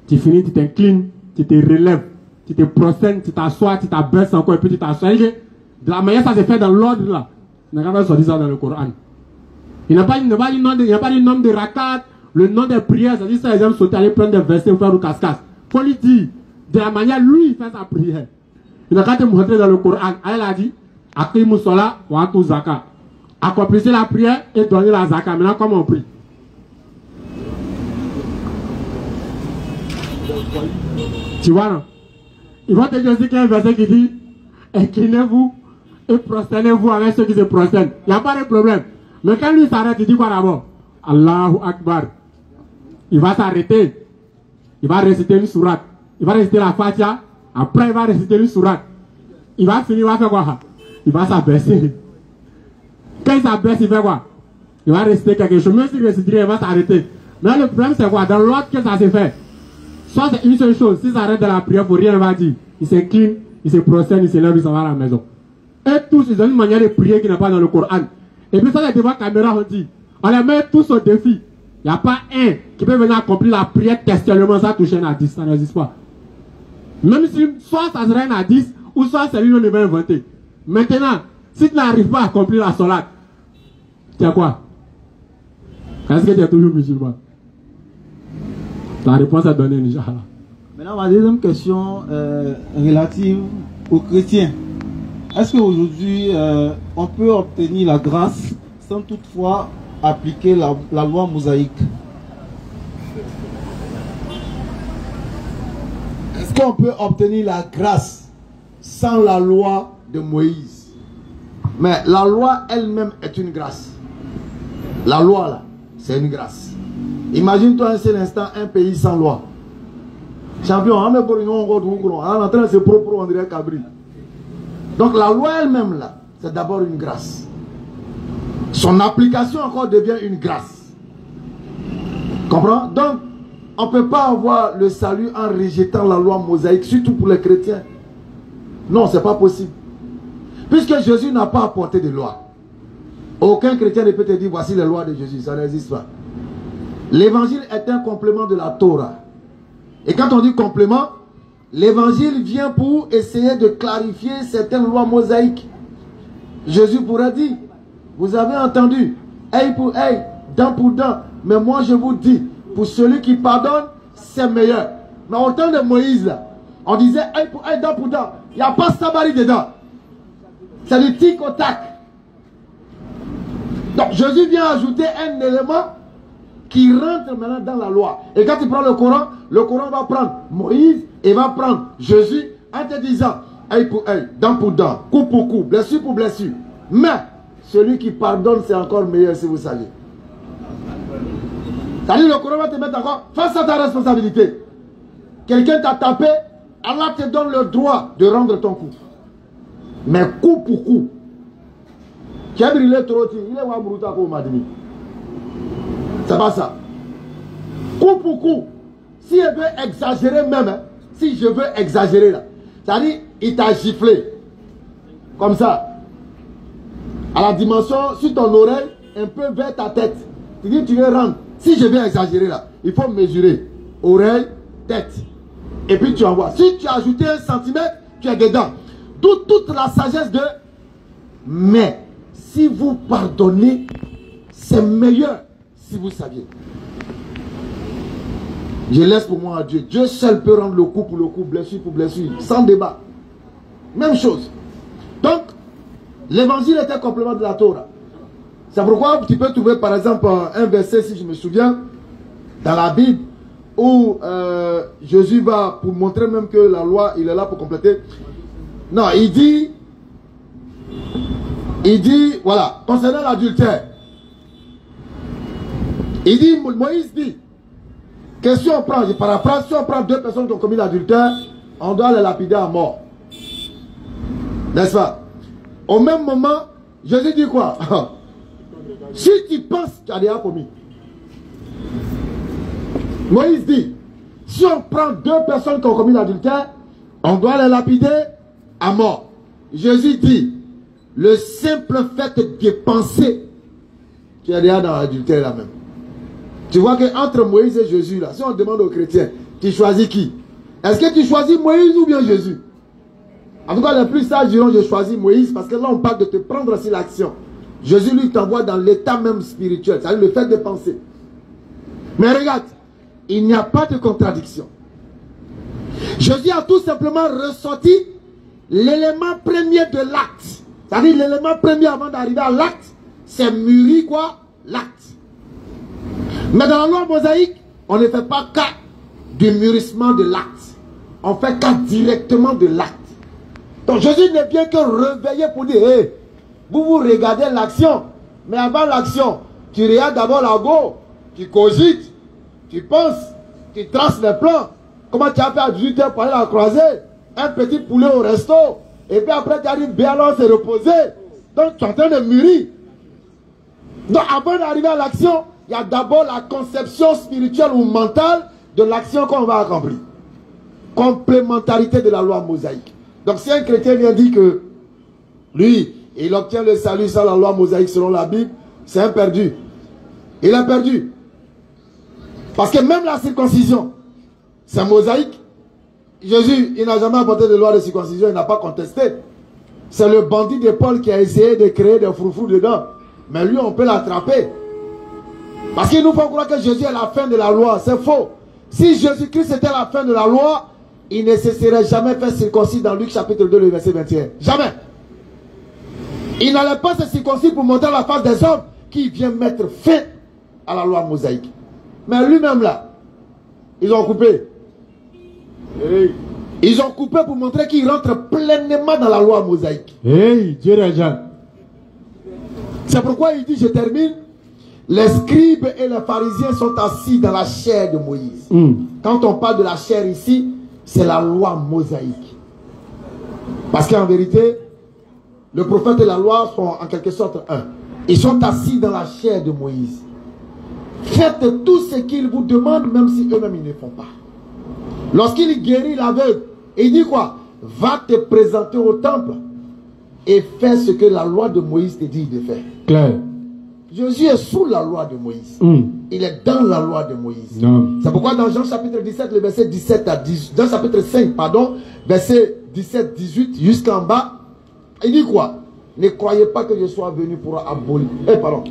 tu finis, tu t'inclines, tu te relèves, tu te prosternes, tu t'assois, tu t'abaisses encore et puis tu t'assois. De la manière ça se fait dans l'ordre là. Il n'y a pas sorti ça dans le Coran. Il n'y a pas dit le nombre de rakat, le nom des prières. C'est-à-dire, ça, ils aiment sauter, aller prendre des versets ou faire du casse-casse. Il faut lui dire, de la manière, lui, il fait sa prière. Il n'a qu'à te montrer dans le Coran. Elle a dit, Akimu Sola wa Atu Zaka. Accomplissez la prière et donnez la Zaka. Maintenant, comment on prie? Tu vois, non? Ils vont te dire aussi qu'il y a un verset qui dit, inclinez-vous et prosternez-vous avec ceux qui se prosternent. Il n'y a pas de problème. Mais quand lui s'arrête, il dit quoi d'abord? Allahu Akbar. Il va s'arrêter. Il va réciter une sourate. Il va réciter la Fatiha. Après, il va réciter une sourate. Il va finir, il va faire quoi? Il va s'abaisser. Quand il s'abaisse, il fait quoi? Il va réciter quelque chose. Même s'il récite, il va s'arrêter. Mais le problème, c'est quoi? Dans l'ordre que ça se fait. Soit c'est une seule chose. S'il s'arrête dans la prière, il ne faut rien va dire. Il s'incline, il se prosterne, il se lève, il s'en va à la maison. Et tous, ils ont une manière de prier qui n'est pas dans le Coran. Et puis ça, c'est devant la caméra, on dit. On les met tous au défi. Il n'y a pas un qui peut venir accomplir la prière textuellement sans toucher un hadith. Ça n'existe pas. Même si soit ça serait un hadith, ou soit c'est lui-même qui va inventer. Maintenant, si tu n'arrives pas à accomplir la salat, tu as quoi? Est-ce que tu es toujours musulman? La réponse est donnée, Inch'Allah. Maintenant, ma deuxième question relative aux chrétiens. Est-ce qu'aujourd'hui, on peut obtenir la grâce sans toutefois appliquer la loi mosaïque? Est-ce qu'on peut obtenir la grâce sans la loi de Moïse? Mais la loi elle-même est une grâce. La loi là, c'est une grâce. Imagine-toi un seul instant un pays sans loi. Champion, on est en train de se propre André Cabri. Donc la loi elle-même là, c'est d'abord une grâce. Son application encore devient une grâce. Comprends? Donc, on ne peut pas avoir le salut en rejetant la loi mosaïque, surtout pour les chrétiens. Non, ce n'est pas possible. Puisque Jésus n'a pas apporté de loi. Aucun chrétien ne peut te dire voici les lois de Jésus, ça n'existe pas. L'évangile est un complément de la Torah. Et quand on dit complément, l'évangile vient pour essayer de clarifier certaines lois mosaïques. Jésus pourrait dire, vous avez entendu, œil pour œil, dent pour dent. Mais moi je vous dis, pour celui qui pardonne, c'est meilleur. Mais au temps de Moïse, là, on disait œil pour œil, dent pour dent. Il n'y a pas sabari dedans. C'est du tic au tac. Donc Jésus vient ajouter un élément qui rentre maintenant dans la loi. Et quand tu prends le Coran va prendre Moïse et va prendre Jésus en te disant œil pour œil, dent pour dent, coup pour coup, blessure pour blessure. Mais celui qui pardonne, c'est encore meilleur si vous saviez. C'est-à-dire le Coran va te mettre encore face à ta responsabilité. Quelqu'un t'a tapé, Allah te donne le droit de rendre ton coup. Mais coup pour coup. Qui a brûlé trop, il est Wamruta pour Madini. C'est pas ça. Coup pour coup. Si je veux exagérer même, hein, si je veux exagérer là, c'est-à-dire, il t'a giflé. Comme ça. À la dimension, sur ton oreille, un peu vers ta tête. Tu dis, tu veux rendre. Si je vais exagérer là, il faut mesurer. Oreille, tête. Et puis tu envoies. Si tu as ajouté 1 centimètre, tu es dedans. D'où toute la sagesse de... Mais, si vous pardonnez, c'est meilleur si vous saviez. Je laisse pour moi à Dieu. Dieu seul peut rendre le coup pour le coup, blessure pour blessure, sans débat. Même chose. Donc, l'évangile est un complément de la Torah. C'est pourquoi tu peux trouver par exemple un verset, si je me souviens, dans la Bible, où Jésus va, pour montrer même que la loi, il est là pour compléter. Non, il dit, voilà, concernant l'adultère, il dit, Moïse dit, que si on prend, je paraphrase, si on prend 2 personnes qui ont commis l'adultère, on doit les lapider à mort. N'est-ce pas? Au même moment, Jésus dit quoi? Si tu penses que tu as déjà commis. Moïse dit, si on prend 2 personnes qui ont commis l'adultère, on doit les lapider à mort. Jésus dit, le simple fait de penser qu'il y a déjà dans l'adultère là même. Tu vois qu'entre Moïse et Jésus là, si on demande aux chrétiens, tu choisis qui? Est-ce que tu choisis Moïse ou bien Jésus? En tout cas, les plus sages diront, je choisis Moïse, parce que là on parle de te prendre aussi l'action. Jésus lui t'envoie dans l'état même spirituel, c'est-à-dire le fait de penser. Mais regarde, il n'y a pas de contradiction. Jésus a tout simplement ressorti l'élément premier de l'acte. C'est-à-dire l'élément premier avant d'arriver à l'acte, c'est mûri quoi? L'acte. Mais dans la loi mosaïque, on ne fait pas cas du mûrissement de l'acte. On fait cas directement de l'acte. Donc Jésus ne vient que réveiller pour dire, hey, vous regardez l'action, mais avant l'action, tu regardes d'abord la go, tu cogites, tu penses, tu traces les plans. Comment tu as fait à 18h pour aller à la croisée, un petit poulet au resto, et puis après tu arrives bien là, se reposer. Donc tu es en train de mûrir. Donc avant d'arriver à l'action, il y a d'abord la conception spirituelle ou mentale de l'action qu'on va accomplir. Complémentarité de la loi mosaïque. Donc si un chrétien vient dire que lui, il obtient le salut sans la loi mosaïque selon la Bible, c'est un perdu. Il est perdu. Parce que même la circoncision, c'est mosaïque. Jésus, il n'a jamais apporté de loi de circoncision, il n'a pas contesté. C'est le bandit de Paul qui a essayé de créer des froufrous dedans. Mais lui, on peut l'attraper. Parce qu'il nous faut croire que Jésus est la fin de la loi. C'est faux. Si Jésus-Christ était la fin de la loi, il ne se serait jamais fait circoncis dans Luc chapitre 2, le verset 21. Jamais. Il n'allait pas se circoncire pour montrer la face des hommes qui viennent mettre fin à la loi mosaïque. Mais lui-même là, ils ont coupé. Ils ont coupé pour montrer qu'il rentre pleinement dans la loi mosaïque. Hey, Dieu regarde. C'est pourquoi il dit, je termine, les scribes et les pharisiens sont assis dans la chair de Moïse. Quand on parle de la chair ici, c'est la loi mosaïque. Parce qu'en vérité, le prophète et la loi sont en quelque sorte un. Ils sont assis dans la chair de Moïse. Faites tout ce qu'ils vous demandent, même si eux-mêmes ils ne font pas. Lorsqu'il guérit l'aveugle, il dit quoi? Va te présenter au temple et fais ce que la loi de Moïse te dit de faire. Claire. Jésus est sous la loi de Moïse. Il est dans la loi de Moïse. C'est pourquoi dans Jean chapitre 17, le verset 17 à 18, Jean chapitre 5, pardon, verset 17, 18, jusqu'en bas, il dit quoi? Ne croyez pas que je sois venu pour abolir. Pardon.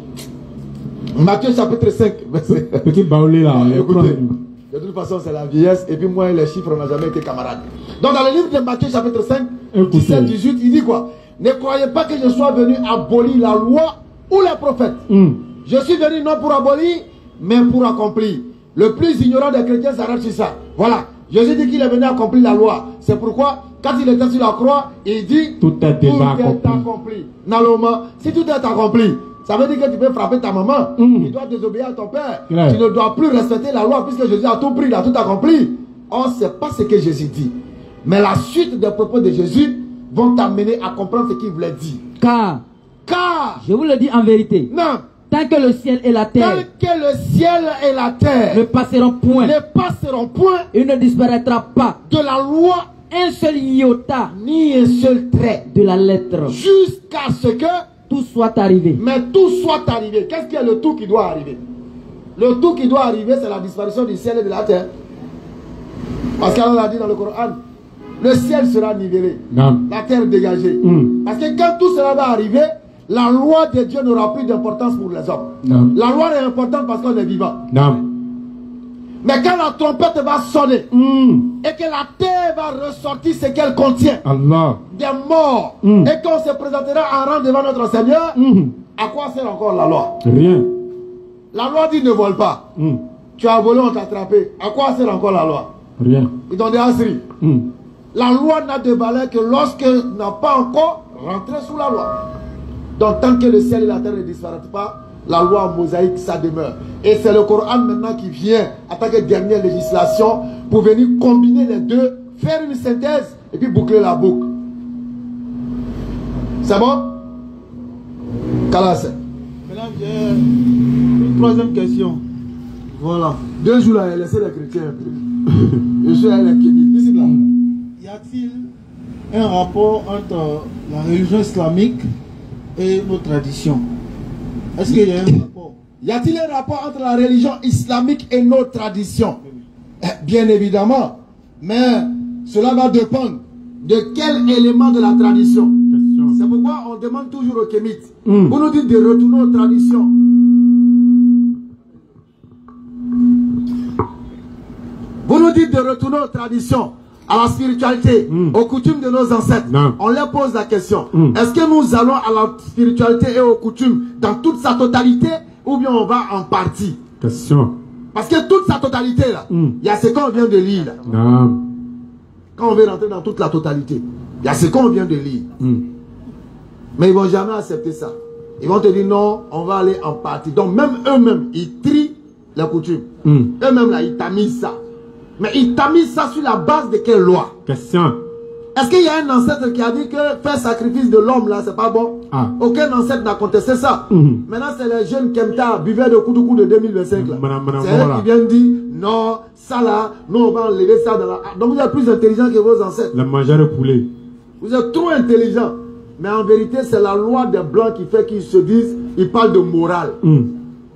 Matthieu chapitre 5, verset... Petit baoulé là. Écoutez, de toute façon, c'est la vieillesse. Et puis moi, les chiffres, on n'a jamais été camarades. Donc dans le livre de Matthieu chapitre 5, 17, 18, il dit quoi? Ne croyez pas que je sois venu abolir la loi ou les prophètes. Je suis venu non pour abolir, mais pour accomplir. Le plus ignorant des chrétiens s'arrête sur ça. Voilà. Jésus dit qu'il est venu accomplir la loi. C'est pourquoi Quand il était sur la croix, il dit tout est déjà accompli. Normalement, si tout est accompli, ça veut dire que tu peux frapper ta maman. Tu dois désobéir à ton père. Tu ne dois plus respecter la loi puisque Jésus a tout pris, il a tout accompli. Or, ce n'est pas ce que Jésus dit. Mais la suite des propos de Jésus vont t'amener à comprendre ce qu'il voulait dire. Car, je vous le dis en vérité, non. Tant que le ciel et la terre ne passeront point, il ne disparaîtra pas de la loi un seul iota ni un seul trait de la lettre jusqu'à ce que tout soit arrivé. Mais tout soit arrivé. Qu'est-ce qui est le tout qui doit arriver? Le tout qui doit arriver, c'est la disparition du ciel et de la terre. Parce qu'Allah a dit dans le Coran, le ciel sera nivellé, la terre dégagée. Parce que quand tout cela va arriver, la loi de Dieu n'aura plus d'importance pour les hommes. La loi est importante parce qu'on est vivant. Mais quand la trompette va sonner et que la terre va ressortir ce qu'elle contient, des morts, et qu'on se présentera en rang devant notre Seigneur, à quoi sert encore la loi? Rien. La loi dit ne vole pas. Tu as volé, on t'a attrapé. À quoi sert encore la loi? Rien. Ils ont des asseries. La loi n'a de valeur que lorsque n'a pas encore rentré sous la loi. Donc tant que le ciel et la terre ne disparaissent pas, la loi mosaïque, ça demeure. Et c'est le Coran maintenant qui vient, en tant que dernière législation, pour venir combiner les deux, faire une synthèse, et puis boucler la boucle. C'est bon? Kalasse. Maintenant, j'ai une troisième question. Voilà. 2 jours là, laissez les chrétiens un peu. Je suis à la Kémie. Ici là. Y a-t-il un rapport entre la religion islamique et nos traditions? Est-ce qu'il y a un rapport? Y a-t-il un rapport entre la religion islamique et nos traditions? Bien évidemment. Mais cela va dépendre de quel élément de la tradition. C'est pourquoi on demande toujours aux Kémites. Vous nous dites de retourner aux traditions. Vous nous dites de retourner aux traditions, à la spiritualité, aux coutumes de nos ancêtres. On leur pose la question. Est-ce que nous allons à la spiritualité et aux coutumes dans toute sa totalité ou bien on va en partie? Question. Parce que toute sa totalité là, il y a ce qu'on vient de lire là. Quand on veut rentrer dans toute la totalité, il y a ce qu'on vient de lire. Mais ils ne vont jamais accepter ça. Ils vont te dire non, on va aller en partie. Donc même eux-mêmes, ils trient les coutumes. Eux-mêmes là, ils tamisent ça. Mais ils tamisent ça sur la base de quelle loi? Question. Est-ce qu'il y a un ancêtre qui a dit que faire sacrifice de l'homme là, c'est pas bon? Aucun ancêtre n'a contesté ça. Maintenant, c'est les jeunes Kemta, buveurs de Koudoukou de 2025 là. C'est eux qui viennent dire non, ça là, nous on va enlever ça dans la... Donc vous êtes plus intelligents que vos ancêtres. Le manger de poulet. Vous êtes trop intelligents. Mais en vérité, c'est la loi des Blancs qui fait qu'ils se disent, ils parlent de morale.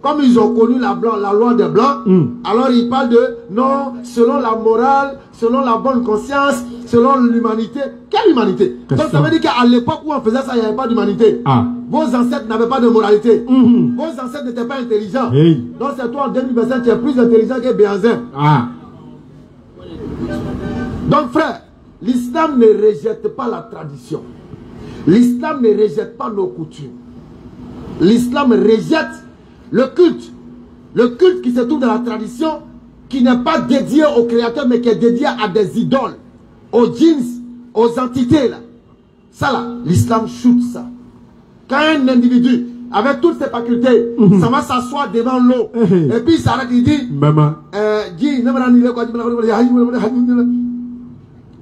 Comme ils ont connu la loi des Blancs, alors ils parlent de non, selon la morale, selon la bonne conscience, selon l'humanité. Quelle humanité? Donc ça veut dire qu'à l'époque où on faisait ça, il n'y avait pas d'humanité. Vos ancêtres n'avaient pas de moralité. Vos ancêtres n'étaient pas intelligents. Donc c'est toi en 2025, tu es plus intelligent que Béanzin. Donc frère, l'islam ne rejette pas la tradition. L'islam ne rejette pas nos coutumes. L'islam rejette le culte. Le culte qui se trouve dans la tradition, qui n'est pas dédié au créateur, mais qui est dédié à des idoles, aux djinns, aux entités. Là. Ça là, l'islam shoot ça. Quand un individu, avec toutes ses facultés, ça va s'asseoir devant l'eau, et puis il s'arrête, il dit,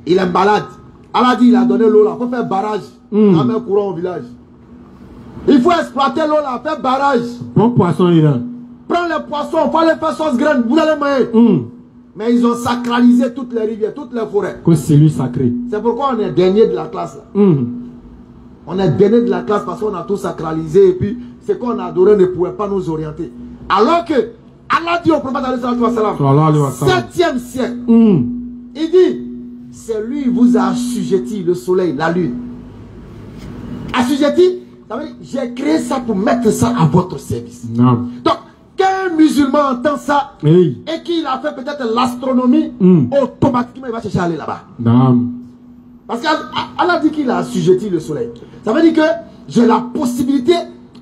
il est malade. Allah dit, il a donné l'eau là, il faut faire barrage. La mer courant au village. Il faut exploiter l'eau là, faire barrage. Bon poisson, il a. Prends les poissons, il faut les faire sauce graine, vous allez manger. Mais ils ont sacralisé toutes les rivières, toutes les forêts. Que c'est lui sacré. C'est pourquoi on est dernier de la classe là. On est dernier de la classe parce qu'on a tout sacralisé et puis ce qu'on a adoré ne pouvait pas nous orienter. Alors que Allah dit au prophète alayhi wa sallam, 7e siècle, il dit, c'est lui qui vous a assujetti le soleil, la lune. Assujetti, ça veut dire, j'ai créé ça pour mettre ça à votre service. Donc, quand un musulman entend ça, et qu'il a fait peut-être l'astronomie, automatiquement il va chercher à aller là-bas. Parce qu'Allah dit qu'il a assujetti le soleil. Ça veut dire que j'ai la possibilité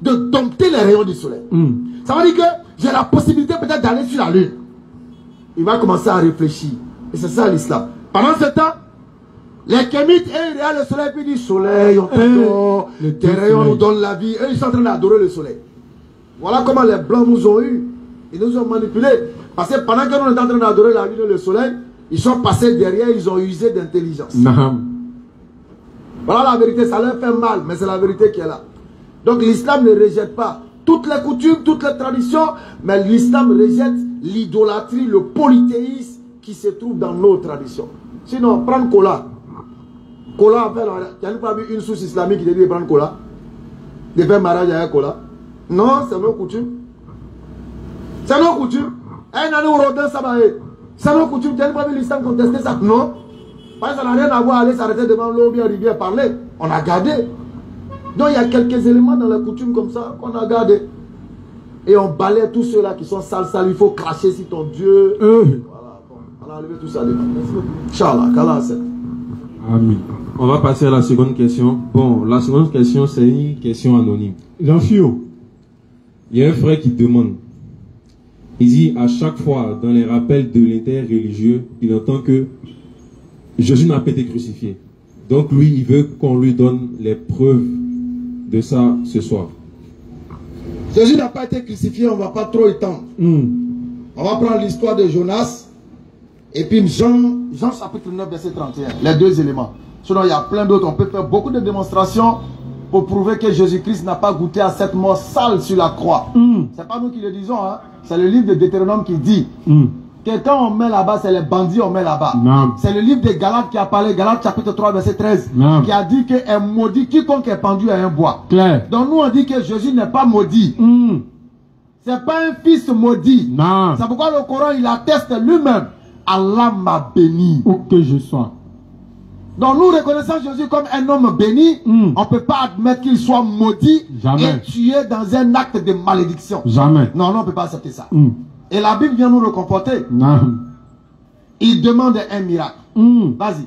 de dompter les rayons du soleil. Ça veut dire que j'ai la possibilité peut-être d'aller sur la lune. Il va commencer à réfléchir. Et c'est ça l'islam. Pendant ce temps, Les Kémites, ils regardent le soleil puis ils disent soleil, on t'adore, tes rayons nous donnent la vie. Eux, ils sont en train d'adorer le soleil. Voilà comment les Blancs nous ont eu. Ils nous ont manipulés. Parce que pendant que nous étions en train d'adorer la vie et le soleil, ils sont passés derrière, ils ont usé d'intelligence. Voilà la vérité, ça leur fait mal, mais c'est la vérité qui est là. Donc l'islam ne rejette pas toutes les coutumes, toutes les traditions, mais l'islam rejette l'idolâtrie, le polythéisme qui se trouve dans nos traditions. Sinon, prendre cola. Cola, en fait, tu n'as pas vu une source islamique qui te dit de prendre cola, de faire mariage avec cola. Non, c'est nos coutumes. C'est nos coutumes. C'est nos coutumes. Tu n'as pas vu l'islam contester ça? Non. Parce que ça n'a rien à voir aller s'arrêter devant l'eau bien rivière parler. On a gardé. Donc il y a quelques éléments dans la coutume comme ça qu'on a gardé. Et on balaie tous ceux-là qui sont sales. Il faut cracher sur ton Dieu. Voilà. Bon, on a enlevé tout ça devant. Inch'Allah. Qu'Allah accepte. Amen. On va passer à la seconde question. Bon, la seconde question, c'est une question anonyme. Jean-Fio. Il y a un frère qui demande. Il dit à chaque fois dans les rappels de l'interreligieux, il entend que Jésus n'a pas été crucifié. Donc lui, il veut qu'on lui donne les preuves de ça ce soir. Jésus n'a pas été crucifié, on ne va pas trop étendre. On va prendre l'histoire de Jonas et puis Jean chapitre 9, verset 31. Les deux éléments. Sinon, il y a plein d'autres. On peut faire beaucoup de démonstrations pour prouver que Jésus-Christ n'a pas goûté à cette mort sale sur la croix. C'est pas nous qui le disons, hein. C'est le livre de Deutéronome qui dit que quand on met là-bas, c'est les bandits on met là-bas. C'est le livre de Galates qui a parlé, Galates chapitre 3, verset 13, qui a dit que est maudit quiconque est pendu à un bois. Claire. Donc nous on dit que Jésus n'est pas maudit. C'est pas un fils maudit. C'est pourquoi le Coran il atteste lui-même. Allah m'a béni. Où que je sois. Donc nous reconnaissons Jésus comme un homme béni, on ne peut pas admettre qu'il soit maudit et tué dans un acte de malédiction. Jamais. Non, on ne peut pas accepter ça. Et la Bible vient nous reconforter. Il demande un miracle. Vas-y.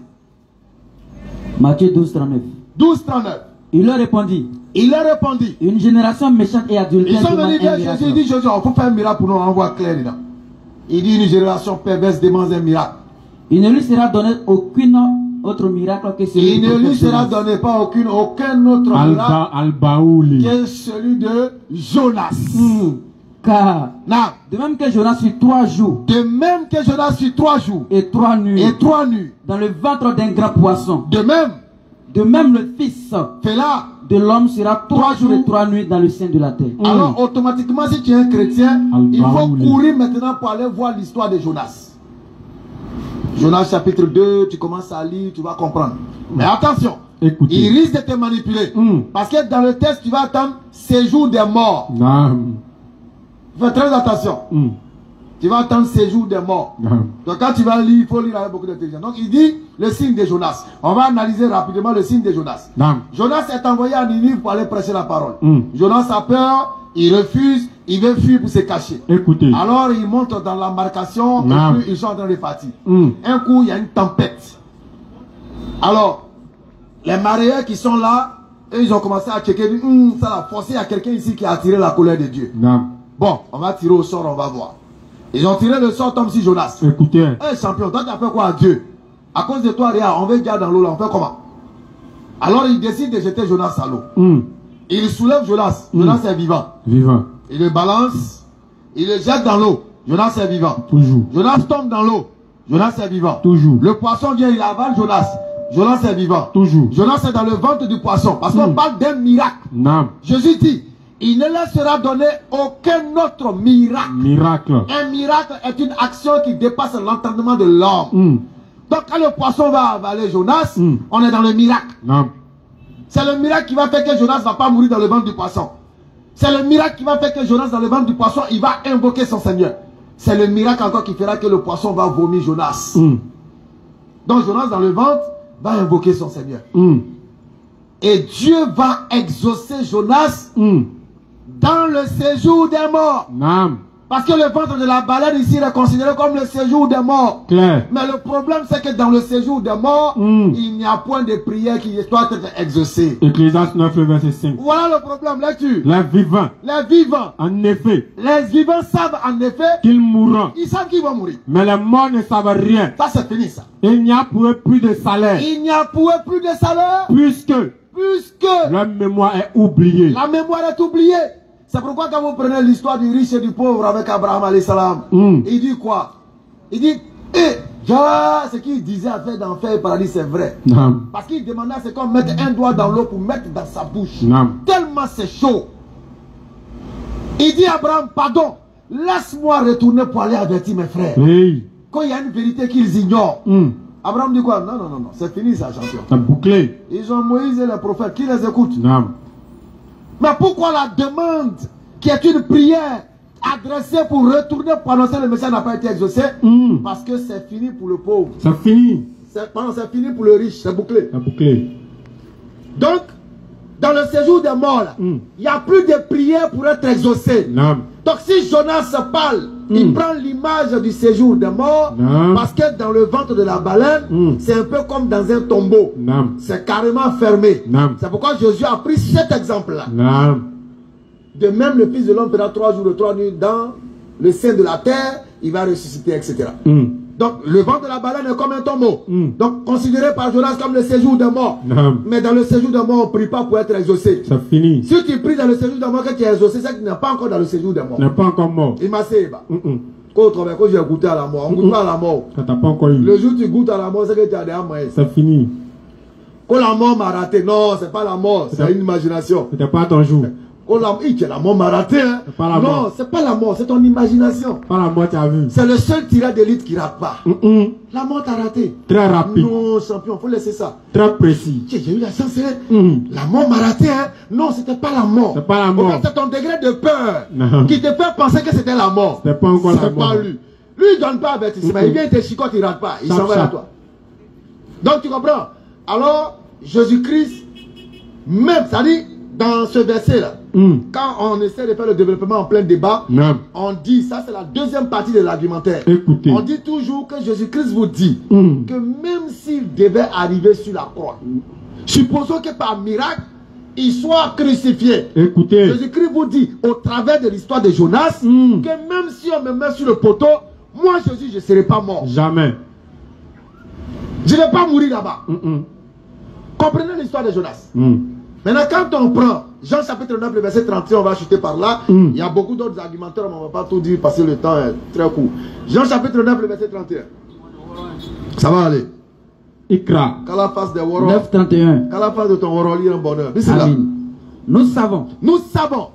Matthieu 12, 39. 12, 39. Il leur répondit. Une génération méchante et adultère. Ils sont venus vers Jésus. Il dit Jésus, on peut faire un miracle pour nous, on voit clair dedans. Il dit une génération perverse demande un miracle. Il ne lui sera donné aucune autre miracle que celui il ne lui sera donné pas aucun autre miracle que celui de Jonas. Car de même que Jonas fut 3 jours. Et 3 nuits. Dans le ventre d'un grand poisson. De même le Fils de l'homme sera 3 jours et 3 nuits dans le sein de la terre. Alors automatiquement si tu es un chrétien, il faut courir maintenant pour aller voir l'histoire de Jonas. Jonas chapitre 2, tu commences à lire, tu vas comprendre. Mais attention, il risque de te manipuler. Parce que dans le texte, tu vas attendre séjour des morts. Fais très attention. Tu vas attendre séjour des morts. Donc quand tu vas lire, il faut lire avec beaucoup d'intelligence. Donc il dit le signe de Jonas. On va analyser rapidement le signe de Jonas. Jonas est envoyé à Ninive pour aller prêcher la parole. Jonas a peur, il refuse, il veut fuir pour se cacher. Alors il monte dans l'embarcation et puis ils sont en train de partir. Un coup, il y a une tempête. Alors, les mariés qui sont là, eux, ils ont commencé à checker. Ça l'a forcé, il y a quelqu'un ici qui a attiré la colère de Dieu. Bon, on va tirer au sort, on va voir. Ils ont tiré le sort comme si Jonas. Écoutez. Champion, toi tu as fait quoi à Dieu? À cause de toi, regarde, on veut dire dans l'eau là, on fait comment? Alors il décide de jeter Jonas à l'eau. Il soulève Jonas. Jonas est vivant. Il le balance, il le jette dans l'eau. Jonas est vivant. Jonas tombe dans l'eau. Jonas est vivant. Le poisson vient, il avale Jonas. Jonas est vivant. Jonas est dans le ventre du poisson. Parce qu'on parle d'un miracle. Jésus dit, il ne leur sera donné aucun autre miracle. Un miracle est une action qui dépasse l'entendement de l'homme. Donc quand le poisson va avaler Jonas, on est dans le miracle. C'est le miracle qui va faire que Jonas ne va pas mourir dans le ventre du poisson. C'est le miracle qui va faire que Jonas dans le ventre du poisson, il va invoquer son Seigneur. C'est le miracle encore qui fera que le poisson va vomir Jonas. Donc Jonas dans le ventre va invoquer son Seigneur. Et Dieu va exaucer Jonas dans le séjour des morts. Parce que le ventre de la baleine ici est considéré comme le séjour des morts. Claire. Mais le problème, c'est que dans le séjour des morts, il n'y a point de prière qui doit être exaucée. Ecclésiaste 9, le verset 5. Voilà le problème, lecture. Les vivants. Les vivants. En effet. Les vivants savent en effet qu'ils mourront. Ils savent qu'ils vont mourir. Mais les morts ne savent rien. Ça, c'est fini, ça. Il n'y a pour eux plus de salaire. Il n'y a pour eux plus de salaire. Puisque leur mémoire est oubliée. La mémoire est oubliée. C'est pourquoi quand vous prenez l'histoire du riche et du pauvre avec Abraham alayhi salam, il dit quoi? Il dit, ce qu'il disait à faire d'enfer et paradis, c'est vrai. Parce qu'il demandait, c'est comme mettre un doigt dans l'eau pour mettre dans sa bouche. Tellement c'est chaud. Il dit à Abraham, pardon, laisse-moi retourner pour aller avertir mes frères. Quand il y a une vérité qu'ils ignorent. Abraham dit quoi? Non, c'est fini ça, champion. C'est bouclé. Ils ont Moïse et les prophètes, qui les écoutent? Mais pourquoi la demande, qui est une prière adressée pour retourner pour annoncer le message, n'a pas été exaucée? Parce que c'est fini pour le pauvre. C'est fini. C'est fini pour le riche, c'est bouclé. C'est bouclé. Donc, dans le séjour des morts, il n'y a plus de prière pour être exaucée. Donc si Jonas parle, il prend l'image du séjour des morts, parce que dans le ventre de la baleine, c'est un peu comme dans un tombeau. C'est carrément fermé. C'est pourquoi Jésus a pris cet exemple-là. De même, le Fils de l'homme fera 3 jours et 3 nuits dans le sein de la terre, il va ressusciter, etc. Donc, le ventre de la baleine est comme un tombeau. Donc, considéré par Jonas comme le séjour des morts. Mais dans le séjour des morts, on ne prie pas pour être exaucé. C'est fini. Si tu pries dans le séjour des morts, que tu es exaucé, c'est que tu n'es pas encore dans le séjour des morts. Tu n'es pas encore mort. Il m'a dit, quand j'ai goûté à la mort, on ne goûte pas à la mort. Ça t'a pas encore eu. Le jour où tu goûtes à la mort, c'est que tu as déjà mort. C'est fini. Quand la mort m'a raté, non, c'est pas la mort, c'est une imagination. C'était pas ton jour. Oh la mort m'a raté, hein. Non, c'est pas la mort, c'est ton imagination. Pas la mort, tu as vu. C'est le seul tireur d'élite qui rate pas. La mort t'a raté. Très rapide. Non, champion, faut laisser ça. Très précis. J'ai eu la chance, hein. La mort m'a raté, hein. Non, c'était pas la mort. C'est pas la mort. C'est ton degré de peur qui te fait penser que c'était la mort. C'était pas encore la mort. C'est pas lui. Lui, il donne pas avertissement. Il vient te chicote, il rate pas. Il s'en va à toi. Donc, tu comprends? Alors, Jésus-Christ, même, ça dit, dans ce verset-là, quand on essaie de faire le développement en plein débat, on dit, ça c'est la deuxième partie de l'argumentaire. Écoutez. On dit toujours que Jésus-Christ vous dit que même s'il devait arriver sur la croix, supposons que par miracle, il soit crucifié. Écoutez. Jésus-Christ vous dit, au travers de l'histoire de Jonas, que même si on me met sur le poteau, moi Jésus, je ne serai pas mort. Jamais. Je ne vais pas mourir là-bas. Comprenez l'histoire de Jonas. Maintenant, quand on prend Jean chapitre 9, le verset 31, on va chuter par là. Il y a beaucoup d'autres argumentaires, mais on ne va pas tout dire parce que le temps est très court. Jean chapitre 9, le verset 31. Ça va aller. Ikra. Qu'à la face des Woro. 9:31. Qu'à la face de ton Woro, lire un bonheur. Amen. Nous savons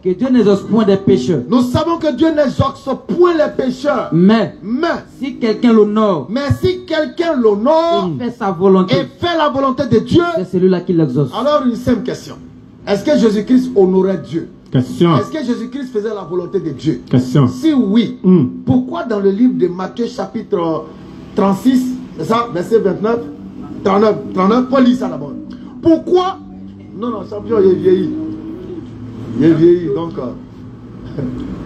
que Dieu n'exauce point des pécheurs. Nous savons que Dieu n'exauce point les pécheurs. Mais si quelqu'un l'honore, et fait sa volonté, et fait la volonté de Dieu, c'est celui-là qui l'exauce. Alors une simple question. Est-ce que Jésus-Christ honorait Dieu? Question. Est-ce que Jésus-Christ faisait la volonté de Dieu? Question. Si oui, pourquoi dans le livre de Matthieu chapitre 36, c'est ça, verset 29, 39, faut lire ça d'abord. Pourquoi? Non, champion, il est vieilli. Il est vieilli, donc...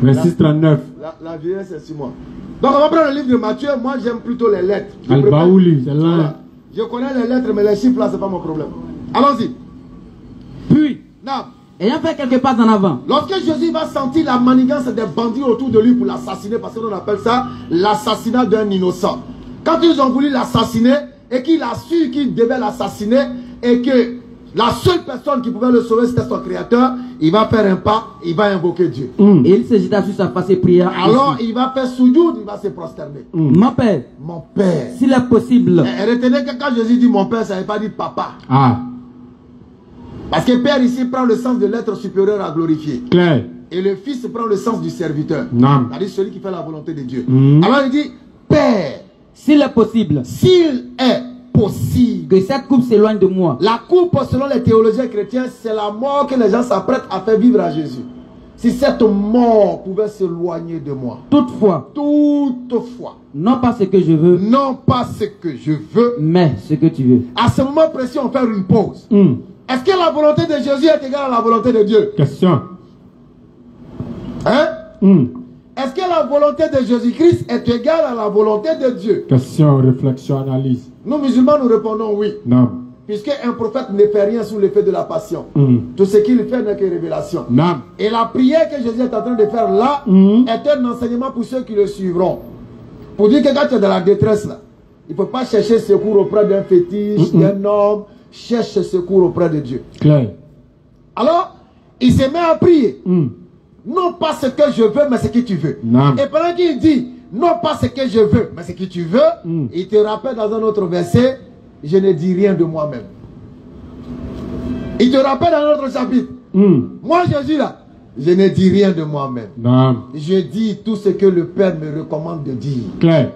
Verset 39. La vieillesse, c'est 6 mois. Donc on va prendre le livre de Matthieu. Moi, j'aime plutôt les lettres. Al-Baouli, c'est là. Voilà. Je connais les lettres, mais les chiffres, là, c'est pas mon problème. Allons-y. Puis, ayant fait quelques pas en avant, lorsque Jésus va sentir la manigance des bandits autour de lui pour l'assassiner, parce qu'on appelle ça l'assassinat d'un innocent. Quand ils ont voulu l'assassiner, et qu'il a su qu'il devait l'assassiner, et que la seule personne qui pouvait le sauver, c'était son créateur, il va faire un pas, il va invoquer Dieu. Et il se jeta sur sa face et pria. Alors il va faire soujoud, il va se prosterner. Mon père, s'il est possible. Retenez que quand Jésus dit mon père, ça ne veut pas dire papa. Parce que père ici prend le sens de l'être supérieur à glorifier. Claire. Et le fils prend le sens du serviteur. C'est-à-dire celui qui fait la volonté de Dieu. Alors il dit, père, s'il est possible. S'il est possible. Que cette coupe s'éloigne de moi. La coupe, selon les théologiens chrétiens, c'est la mort que les gens s'apprêtent à faire vivre à Jésus. Si cette mort pouvait s'éloigner de moi. Toutefois. Non pas ce que je veux. Non pas ce que je veux. Mais ce que tu veux. À ce moment précis, on fait une pause. Est-ce que la volonté de Jésus est égale à la volonté de Dieu? Question. Hein? est-ce que la volonté de Jésus-Christ est égale à la volonté de Dieu? Question, réflexion, analyse. Nous musulmans, nous répondons oui. Non. Puisque un prophète ne fait rien sous l'effet de la passion. Tout ce qu'il fait n'est que révélation. Non. Et la prière que Jésus est en train de faire là est un enseignement pour ceux qui le suivront. Pour dire que quand tu es dans la détresse là, il ne faut pas chercher secours auprès d'un fétiche, d'un homme. Cherche secours auprès de Dieu. Claire. Alors, il se met à prier. Non pas ce que je veux, mais ce que tu veux. Non. Et pendant qu'il dit, non pas ce que je veux, mais ce que tu veux, il te rappelle dans un autre verset, je ne dis rien de moi-même. Il te rappelle dans un autre chapitre. Moi, Jésus là, je ne dis rien de moi-même. Non. Je dis tout ce que le Père me recommande de dire. Claire.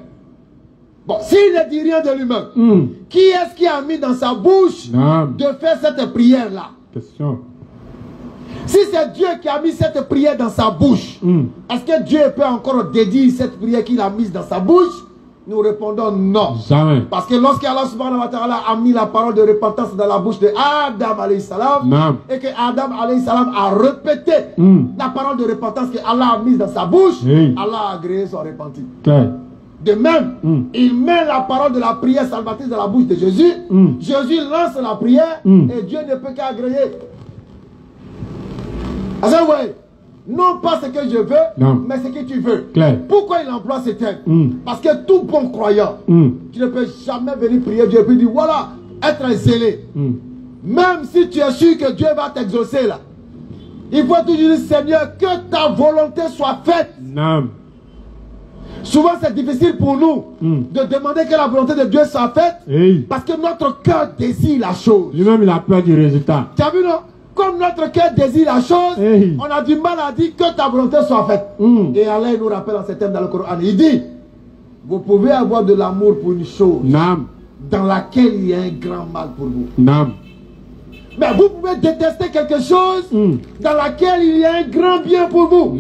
Bon, s'il ne dit rien de lui-même, qui est-ce qui a mis dans sa bouche de faire cette prière-là? Question. Si c'est Dieu qui a mis cette prière dans sa bouche, est-ce que Dieu peut encore dédier cette prière qu'il a mise dans sa bouche? Nous répondons non. Jamais. Parce que lorsqu'Allah subhanahu wa ta'ala a mis la parole de repentance dans la bouche de Adam alayhi salam, et que Adam alayhi salam a répété la parole de repentance que Allah a mise dans sa bouche, Allah a agréé son repenti. De même, il met la parole de la prière salvatrice dans la bouche de Jésus. Jésus lance la prière et Dieu ne peut qu'agréer. Non pas ce que je veux, mais ce que tu veux. Pourquoi il emploie ce terme? Parce que tout bon croyant, tu ne peux jamais venir prier Dieu et puis dire voilà, être zélé. Même si tu es sûr que Dieu va t'exaucer là, il faut toujours dire Seigneur, que ta volonté soit faite. Souvent c'est difficile pour nous de demander que la volonté de Dieu soit faite parce que notre cœur désire la chose. Lui-même il a peur du résultat. Tu as vu non? Comme notre cœur désire la chose, on a du mal à dire que ta volonté soit faite. Et Allah nous rappelle dans ce thème dans le Coran, il dit, vous pouvez avoir de l'amour pour une chose dans laquelle il y a un grand mal pour vous. Mais vous pouvez détester quelque chose dans laquelle il y a un grand bien pour vous.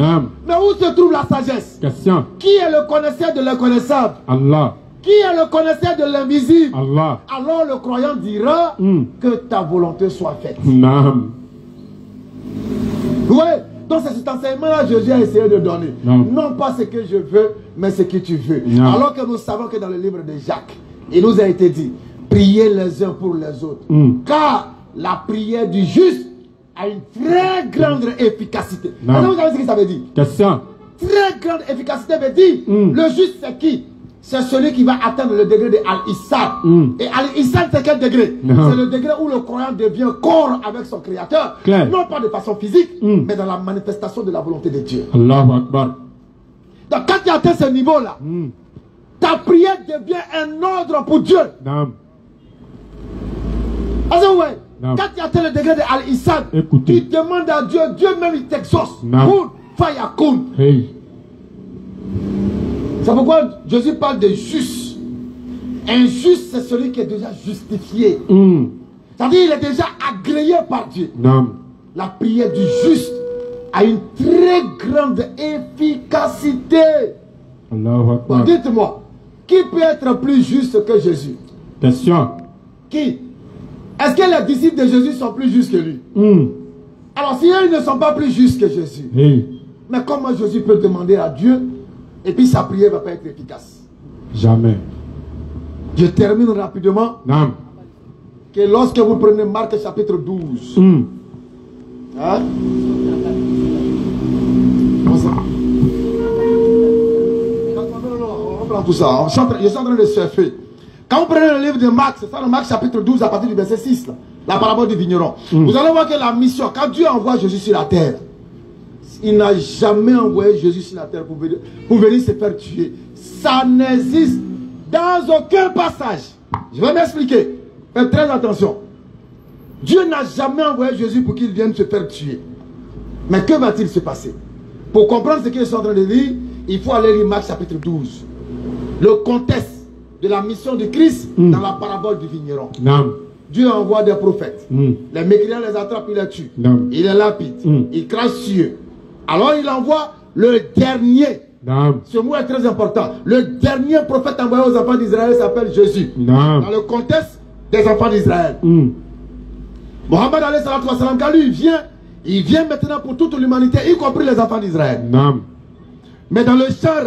Mais où se trouve la sagesse? Question. Qui est le connaisseur de l'inconnaissable? Allah. Qui est le connaisseur de l'invisible? Allah. Alors le croyant dira que ta volonté soit faite. Oui, donc c'est cet enseignement-là que Jésus a essayé de donner. Non pas ce que je veux, mais ce que tu veux. Alors que nous savons que dans le livre de Jacques, il nous a été dit, priez les uns pour les autres. Car la prière du juste a une très grande efficacité. Vous savez ce que ça veut dire? Question. Très grande efficacité veut dire, le juste c'est qui? C'est celui qui va atteindre le degré de Al-Issal. Et Al-Issal, c'est quel degré? C'est le degré où le croyant devient corps avec son créateur. Non pas de façon physique, mais dans la manifestation de la volonté de Dieu. Allahu Akbar. Donc quand tu atteins ce niveau-là, ta prière devient un ordre pour Dieu. Quand tu atteins le degré de Al-Issal, tu demandes à Dieu, Dieu même il t'exauce. Kun fayakun. C'est pourquoi Jésus parle de juste. Un juste, c'est celui qui est déjà justifié. C'est-à-dire qu'il est déjà agréé par Dieu. La prière du juste a une très grande efficacité. Bon, dites-moi, qui peut être plus juste que Jésus? Question. Qui? Est-ce que les disciples de Jésus sont plus justes que lui? Alors si eux ne sont pas plus justes que Jésus, mais comment Jésus peut demander à Dieu et puis sa prière ne va pas être efficace? Jamais. Je termine rapidement. Que lorsque vous prenez Marc chapitre 12, hein? On prend tout ça. Je suis en train de surfer. Quand vous prenez le livre de Marc, c'est ça le Marc chapitre 12 à partir du verset 6, là, la parabole du vigneron. Vous allez voir que la mission, quand Dieu envoie Jésus sur la terre, il n'a jamais envoyé Jésus sur la terre pour venir se faire tuer. Ça n'existe dans aucun passage. Je vais m'expliquer. Faites très attention. Dieu n'a jamais envoyé Jésus pour qu'il vienne se faire tuer. Mais que va-t-il se passer? Pour comprendre ce qu'ils sont en train de dire, il faut aller lire Marc chapitre 12. Le contexte de la mission de Christ dans la parabole du vigneron. Dieu envoie des prophètes. Les mécréants les attrapent, il les tue. Il les lapide. Il crache sur eux. Alors il envoie le dernier. Ce mot est très important. Le dernier prophète envoyé aux enfants d'Israël s'appelle Jésus. Dans le contexte des enfants d'Israël. Mohammed alayhi salatu wa salam, quand lui il vient maintenant pour toute l'humanité, y compris les enfants d'Israël. Mais dans le champ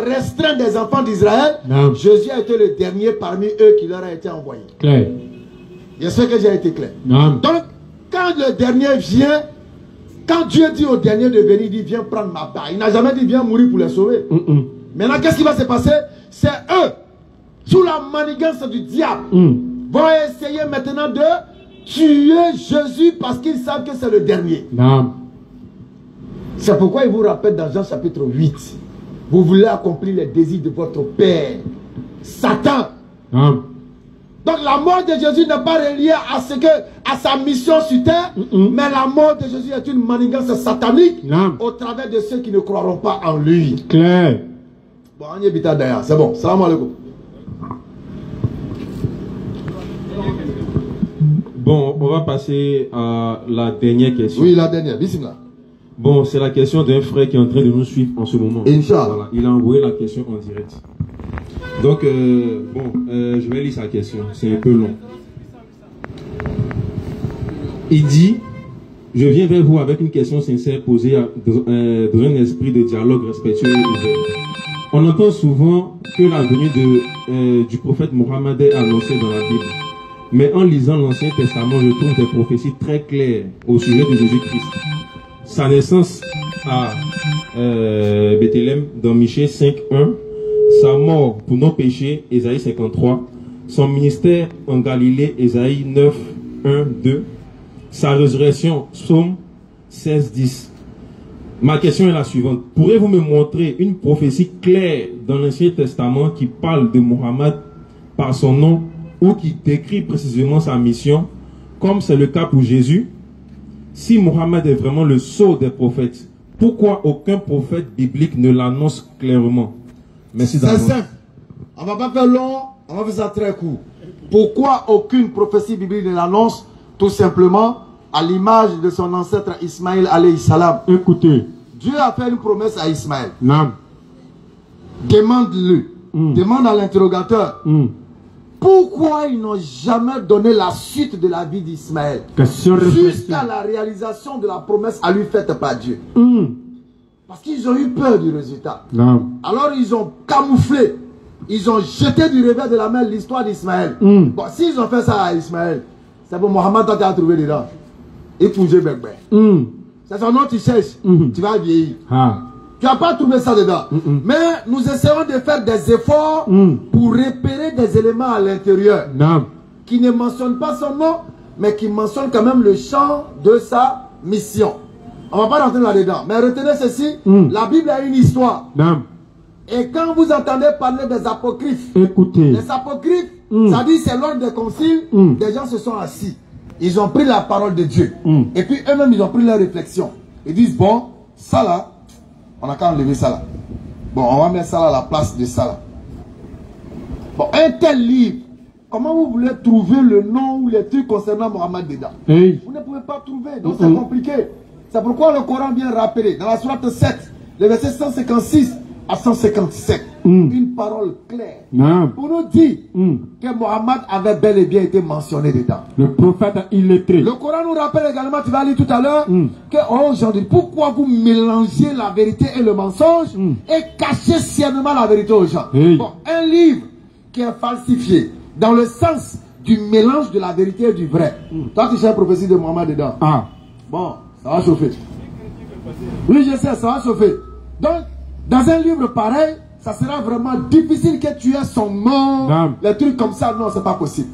restreint des enfants d'Israël, Jésus a été le dernier parmi eux qui leur a été envoyé. Clair. J'espère que j'ai été clair. Non. Donc, quand le dernier vient, quand Dieu dit au dernier de venir, il dit viens prendre ma part. Il n'a jamais dit viens mourir pour les sauver. Maintenant, qu'est-ce qui va se passer? C'est eux, sous la manigance du diable, vont essayer maintenant de tuer Jésus parce qu'ils savent que c'est le dernier. Non. C'est pourquoi il vous rappelle dans Jean chapitre 8, vous voulez accomplir les désirs de votre père, Satan. Non. Donc la mort de Jésus n'est pas reliée à sa mission sur terre, mais la mort de Jésus est une manigance satanique au travers de ceux qui ne croiront pas en lui. Clair. Bon, on y est d'ailleurs, c'est bon. Salam alaikum. Bon, on va passer à la dernière question. Oui, la dernière, bismillah. Bon, c'est la question d'un frère qui est en train de nous suivre en ce moment. Inch'Allah. Voilà, il a envoyé la question en direct. Donc, je vais lire sa question. C'est un peu long. Il dit, je viens vers vous avec une question sincère posée dans un esprit de dialogue respectueux et ouvert. On entend souvent que la venue du prophète Mohammed est annoncée dans la Bible. Mais en lisant l'Ancien Testament, je trouve des prophéties très claires au sujet de Jésus-Christ. Sa naissance à Bethléem dans Michée 5.1, sa mort pour nos péchés, Ésaïe 53, son ministère en Galilée, Ésaïe 9.1.2, sa résurrection, Psaume 16.10. Ma question est la suivante. Pourrez-vous me montrer une prophétie claire dans l'Ancien Testament qui parle de Mohammed par son nom ou qui décrit précisément sa mission, comme c'est le cas pour Jésus? Si Mohammed est vraiment le sceau des prophètes, pourquoi aucun prophète biblique ne l'annonce clairement? Merci d'avance. C'est simple. On ne va pas faire long, on va faire ça très court. Pourquoi aucune prophétie biblique ne l'annonce? Tout simplement, à l'image de son ancêtre Ismaël alayhi salam. Écoutez. Dieu a fait une promesse à Ismaël. Non. Demande-le. Demande à l'interrogateur. Pourquoi ils n'ont jamais donné la suite de la vie d'Ismaël jusqu'à la réalisation de la promesse à lui faite par Dieu? Parce qu'ils ont eu peur du résultat. Non. Alors ils ont camouflé. Ils ont jeté du revers de la main l'histoire d'Ismaël. Bon, s'ils ont fait ça à Ismaël, c'est bon, Mohammed t'a trouvé dedans. Et Poujé Bekbe. C'est son nom que tu cherches. Tu vas vieillir. Tu n'as pas trouvé ça dedans. Mais nous essayons de faire des efforts pour repérer des éléments à l'intérieur qui ne mentionnent pas son nom, mais qui mentionnent quand même le champ de sa mission. On ne va pas rentrer là-dedans. Mais retenez ceci, la Bible a une histoire. Et quand vous entendez parler des apocryphes, écoutez. Les apocryphes, ça dit c'est lors des conciles, des gens se sont assis. Ils ont pris la parole de Dieu. Et puis eux-mêmes, ils ont pris leur réflexion. Ils disent, bon, ça là, on n'a qu'à enlever ça là. Bon, on va mettre ça là à la place de ça là. Bon, un tel livre, comment vous voulez trouver le nom ou les trucs concernant Mohammed dedans? Vous ne pouvez pas trouver, donc c'est compliqué. C'est pourquoi le Coran vient rappeler, dans la sourate 7, le verset 156 à 157, une parole claire pour nous dire que Mohammed avait bel et bien été mentionné dedans. Le prophète illettré. Le Coran nous rappelle également, tu vas lire tout à l'heure, que aujourd'hui, pourquoi vous mélangez la vérité et le mensonge et cachez sciemment la vérité aux gens? Bon, un livre qui est falsifié dans le sens du mélange de la vérité et du vrai. Toi, tu cherches la prophétie de Mohammed dedans. Bon, ça va chauffer. Oui, je sais, ça va chauffer. Donc, dans un livre pareil, ça sera vraiment difficile que tu aies son nom, les trucs comme ça, non, c'est pas possible.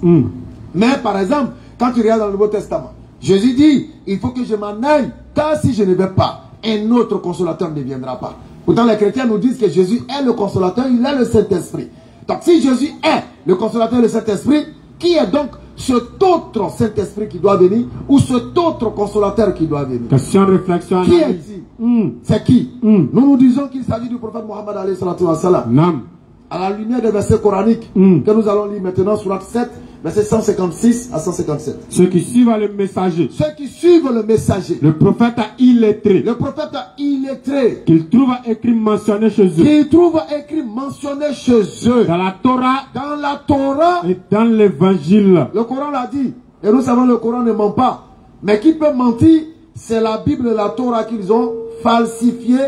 Mais par exemple, quand tu regardes dans le Nouveau Testament, Jésus dit, il faut que je m'en aille, car si je ne vais pas, un autre consolateur ne viendra pas. Pourtant, les chrétiens nous disent que Jésus est le consolateur, il est le Saint-Esprit. Donc si Jésus est le consolateur et le Saint-Esprit, qui est donc cet autre Saint-Esprit qui doit venir, ou cet autre consolateur qui doit venir? Question, réflexion. Qui est-il? C'est qui? Nous disons qu'il s'agit du prophète Mohammed alayhi salatu wa salam. À la lumière des versets coraniques que nous allons lire maintenant sur l'acte 7, versets 156 à 157. Ceux qui suivent le messager. Ceux qui suivent le messager. Le prophète illettré. Le prophète illettré. Qu'il trouve écrit mentionné chez eux. Qu'il trouve écrit mentionné chez eux. Dans la Torah. Dans la Torah. Et dans l'évangile. Le Coran l'a dit. Et nous savons que le Coran ne ment pas. Mais qui peut mentir? C'est la Bible et la Torah qu'ils ont falsifié,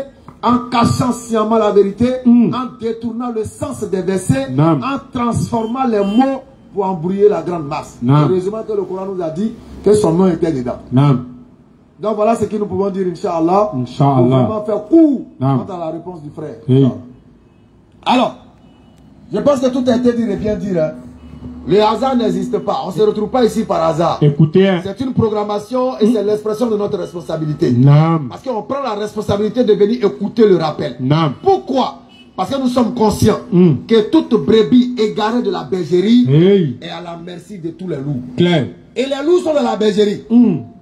en cachant sciemment la vérité, en détournant le sens des versets, en transformant les mots pour embrouiller la grande masse. Heureusement que le Coran nous a dit que son nom était dedans. Donc voilà ce que nous pouvons dire, Inch'Allah, pour vraiment faire court quant à la réponse du frère. Alors, je pense que tout a été dit et bien dit. Hein. Le hasard n'existe pas. On ne se retrouve pas ici par hasard. Écoutez. Hein. C'est une programmation et c'est l'expression de notre responsabilité. Parce qu'on prend la responsabilité de venir écouter le rappel. Pourquoi? Parce que nous sommes conscients que toute brebis égarée de la bergerie est à la merci de tous les loups. Et les loups sont dans la bergerie.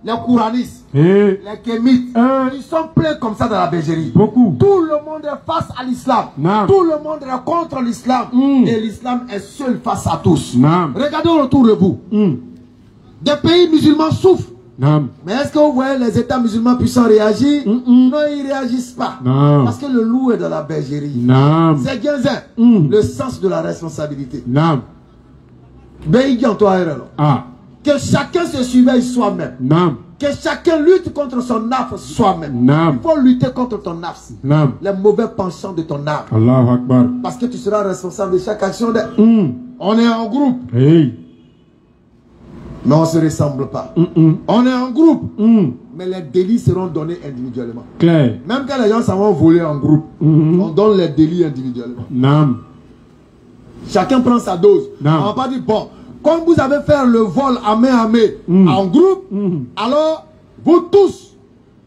Les couranistes, les kémites, ils sont pleins comme ça dans la bergerie. Beaucoup. Tout le monde est face à l'islam. Tout le monde est contre l'islam. Et l'islam est seul face à tous. Regardez autour de vous. Des pays musulmans souffrent. Mais est-ce que vous voyez les États musulmans puissants réagir? Non, ils ne réagissent pas. Parce que le loup est dans la bergerie. C'est Ginzin. Le sens de la responsabilité. Que chacun se surveille soi-même. Que chacun lutte contre son nafs soi-même. Il faut lutter contre ton nafs. Les mauvais penchants de ton âme. Parce que tu seras responsable de chaque action. On est en groupe. Mais on ne se ressemble pas. On est en groupe. Mais les délits seront donnés individuellement. Même quand les gens s'en vont voler en groupe, on donne les délits individuellement. Chacun prend sa dose. On ne va pas dire, bon, comme vous avez fait le vol à main en groupe, alors vous tous,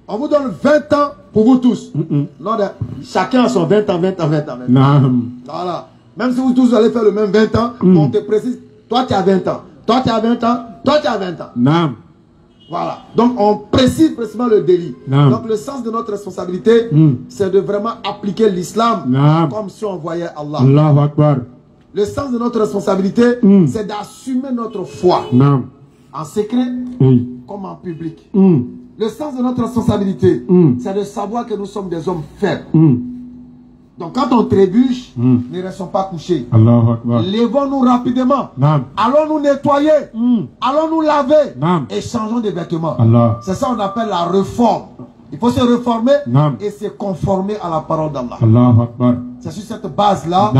on vous donne 20 ans pour vous tous. Non, chacun a son 20 ans, 20 ans, 20 ans. 20 ans. Voilà. Même si vous tous allez faire le même 20 ans, on te précise, toi tu as 20 ans, toi tu as 20 ans, toi tu as 20 ans. Voilà. Donc on précise précisément le délit. Donc le sens de notre responsabilité, c'est de vraiment appliquer l'islam comme si on voyait Allah. Allahu Akbar. Le sens de notre responsabilité, c'est d'assumer notre foi. En secret, comme en public. Le sens de notre responsabilité, c'est de savoir que nous sommes des hommes faibles. Donc quand on trébuche, ne restons pas couchés. Levons-nous rapidement. Allons nous nettoyer. Allons nous laver. Et changeons de vêtements. C'est ça qu'on appelle la réforme. Il faut se réformer et se conformer à la parole d'Allah. C'est sur cette base-là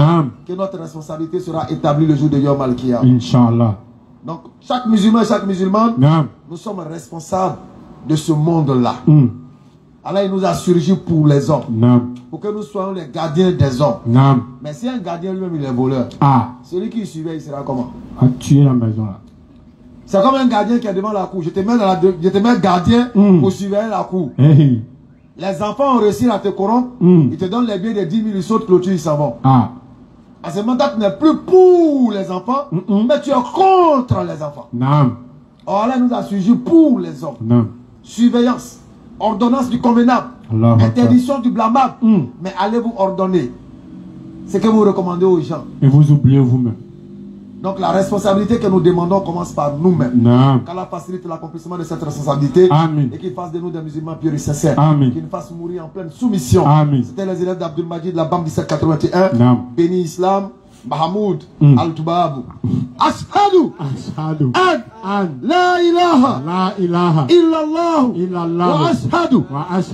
que notre responsabilité sera établie le jour de Yom Al-Qiyam. Inch'Allah. Donc, chaque musulman et chaque musulmane, nous sommes responsables de ce monde-là. Allah, il nous a surgi pour les hommes. Pour que nous soyons les gardiens des hommes. Mais si un gardien lui-même, il est voleur, celui qui suivait, il sera comment? À tuer la maison là. C'est comme un gardien qui est devant la cour. Je te mets gardien pour surveiller la cour. Les enfants ont réussi à te corrompre. Ils te donnent les biens de 10 000, ils sautent, clôture, ils s'en vont. À ce moment-là, tu n'es plus pour les enfants, mais tu es contre les enfants. Or là, nous a suivi pour les hommes. Surveillance, ordonnance du convenable, interdiction du blâmable. Mais allez vous ordonner ce que vous recommandez aux gens. Et vous oubliez vous-même. Donc la responsabilité que nous demandons commence par nous-mêmes. Qu'Allah facilite l'accomplissement de cette responsabilité. Et qu'il fasse de nous des musulmans purs et sincères. Qu'il nous fasse mourir en pleine soumission. C'était les élèves d'Abdul Majid, la BAM 1781. Béni Islam, Mahamoud Al-Tubabou. Ashhadu an la ilaha illallah wa ashhadu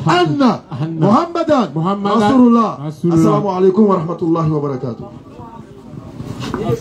anna Muhammadan Rasulullah. Assalamu alaikum wa rahmatullahi wa barakatuh. Allez.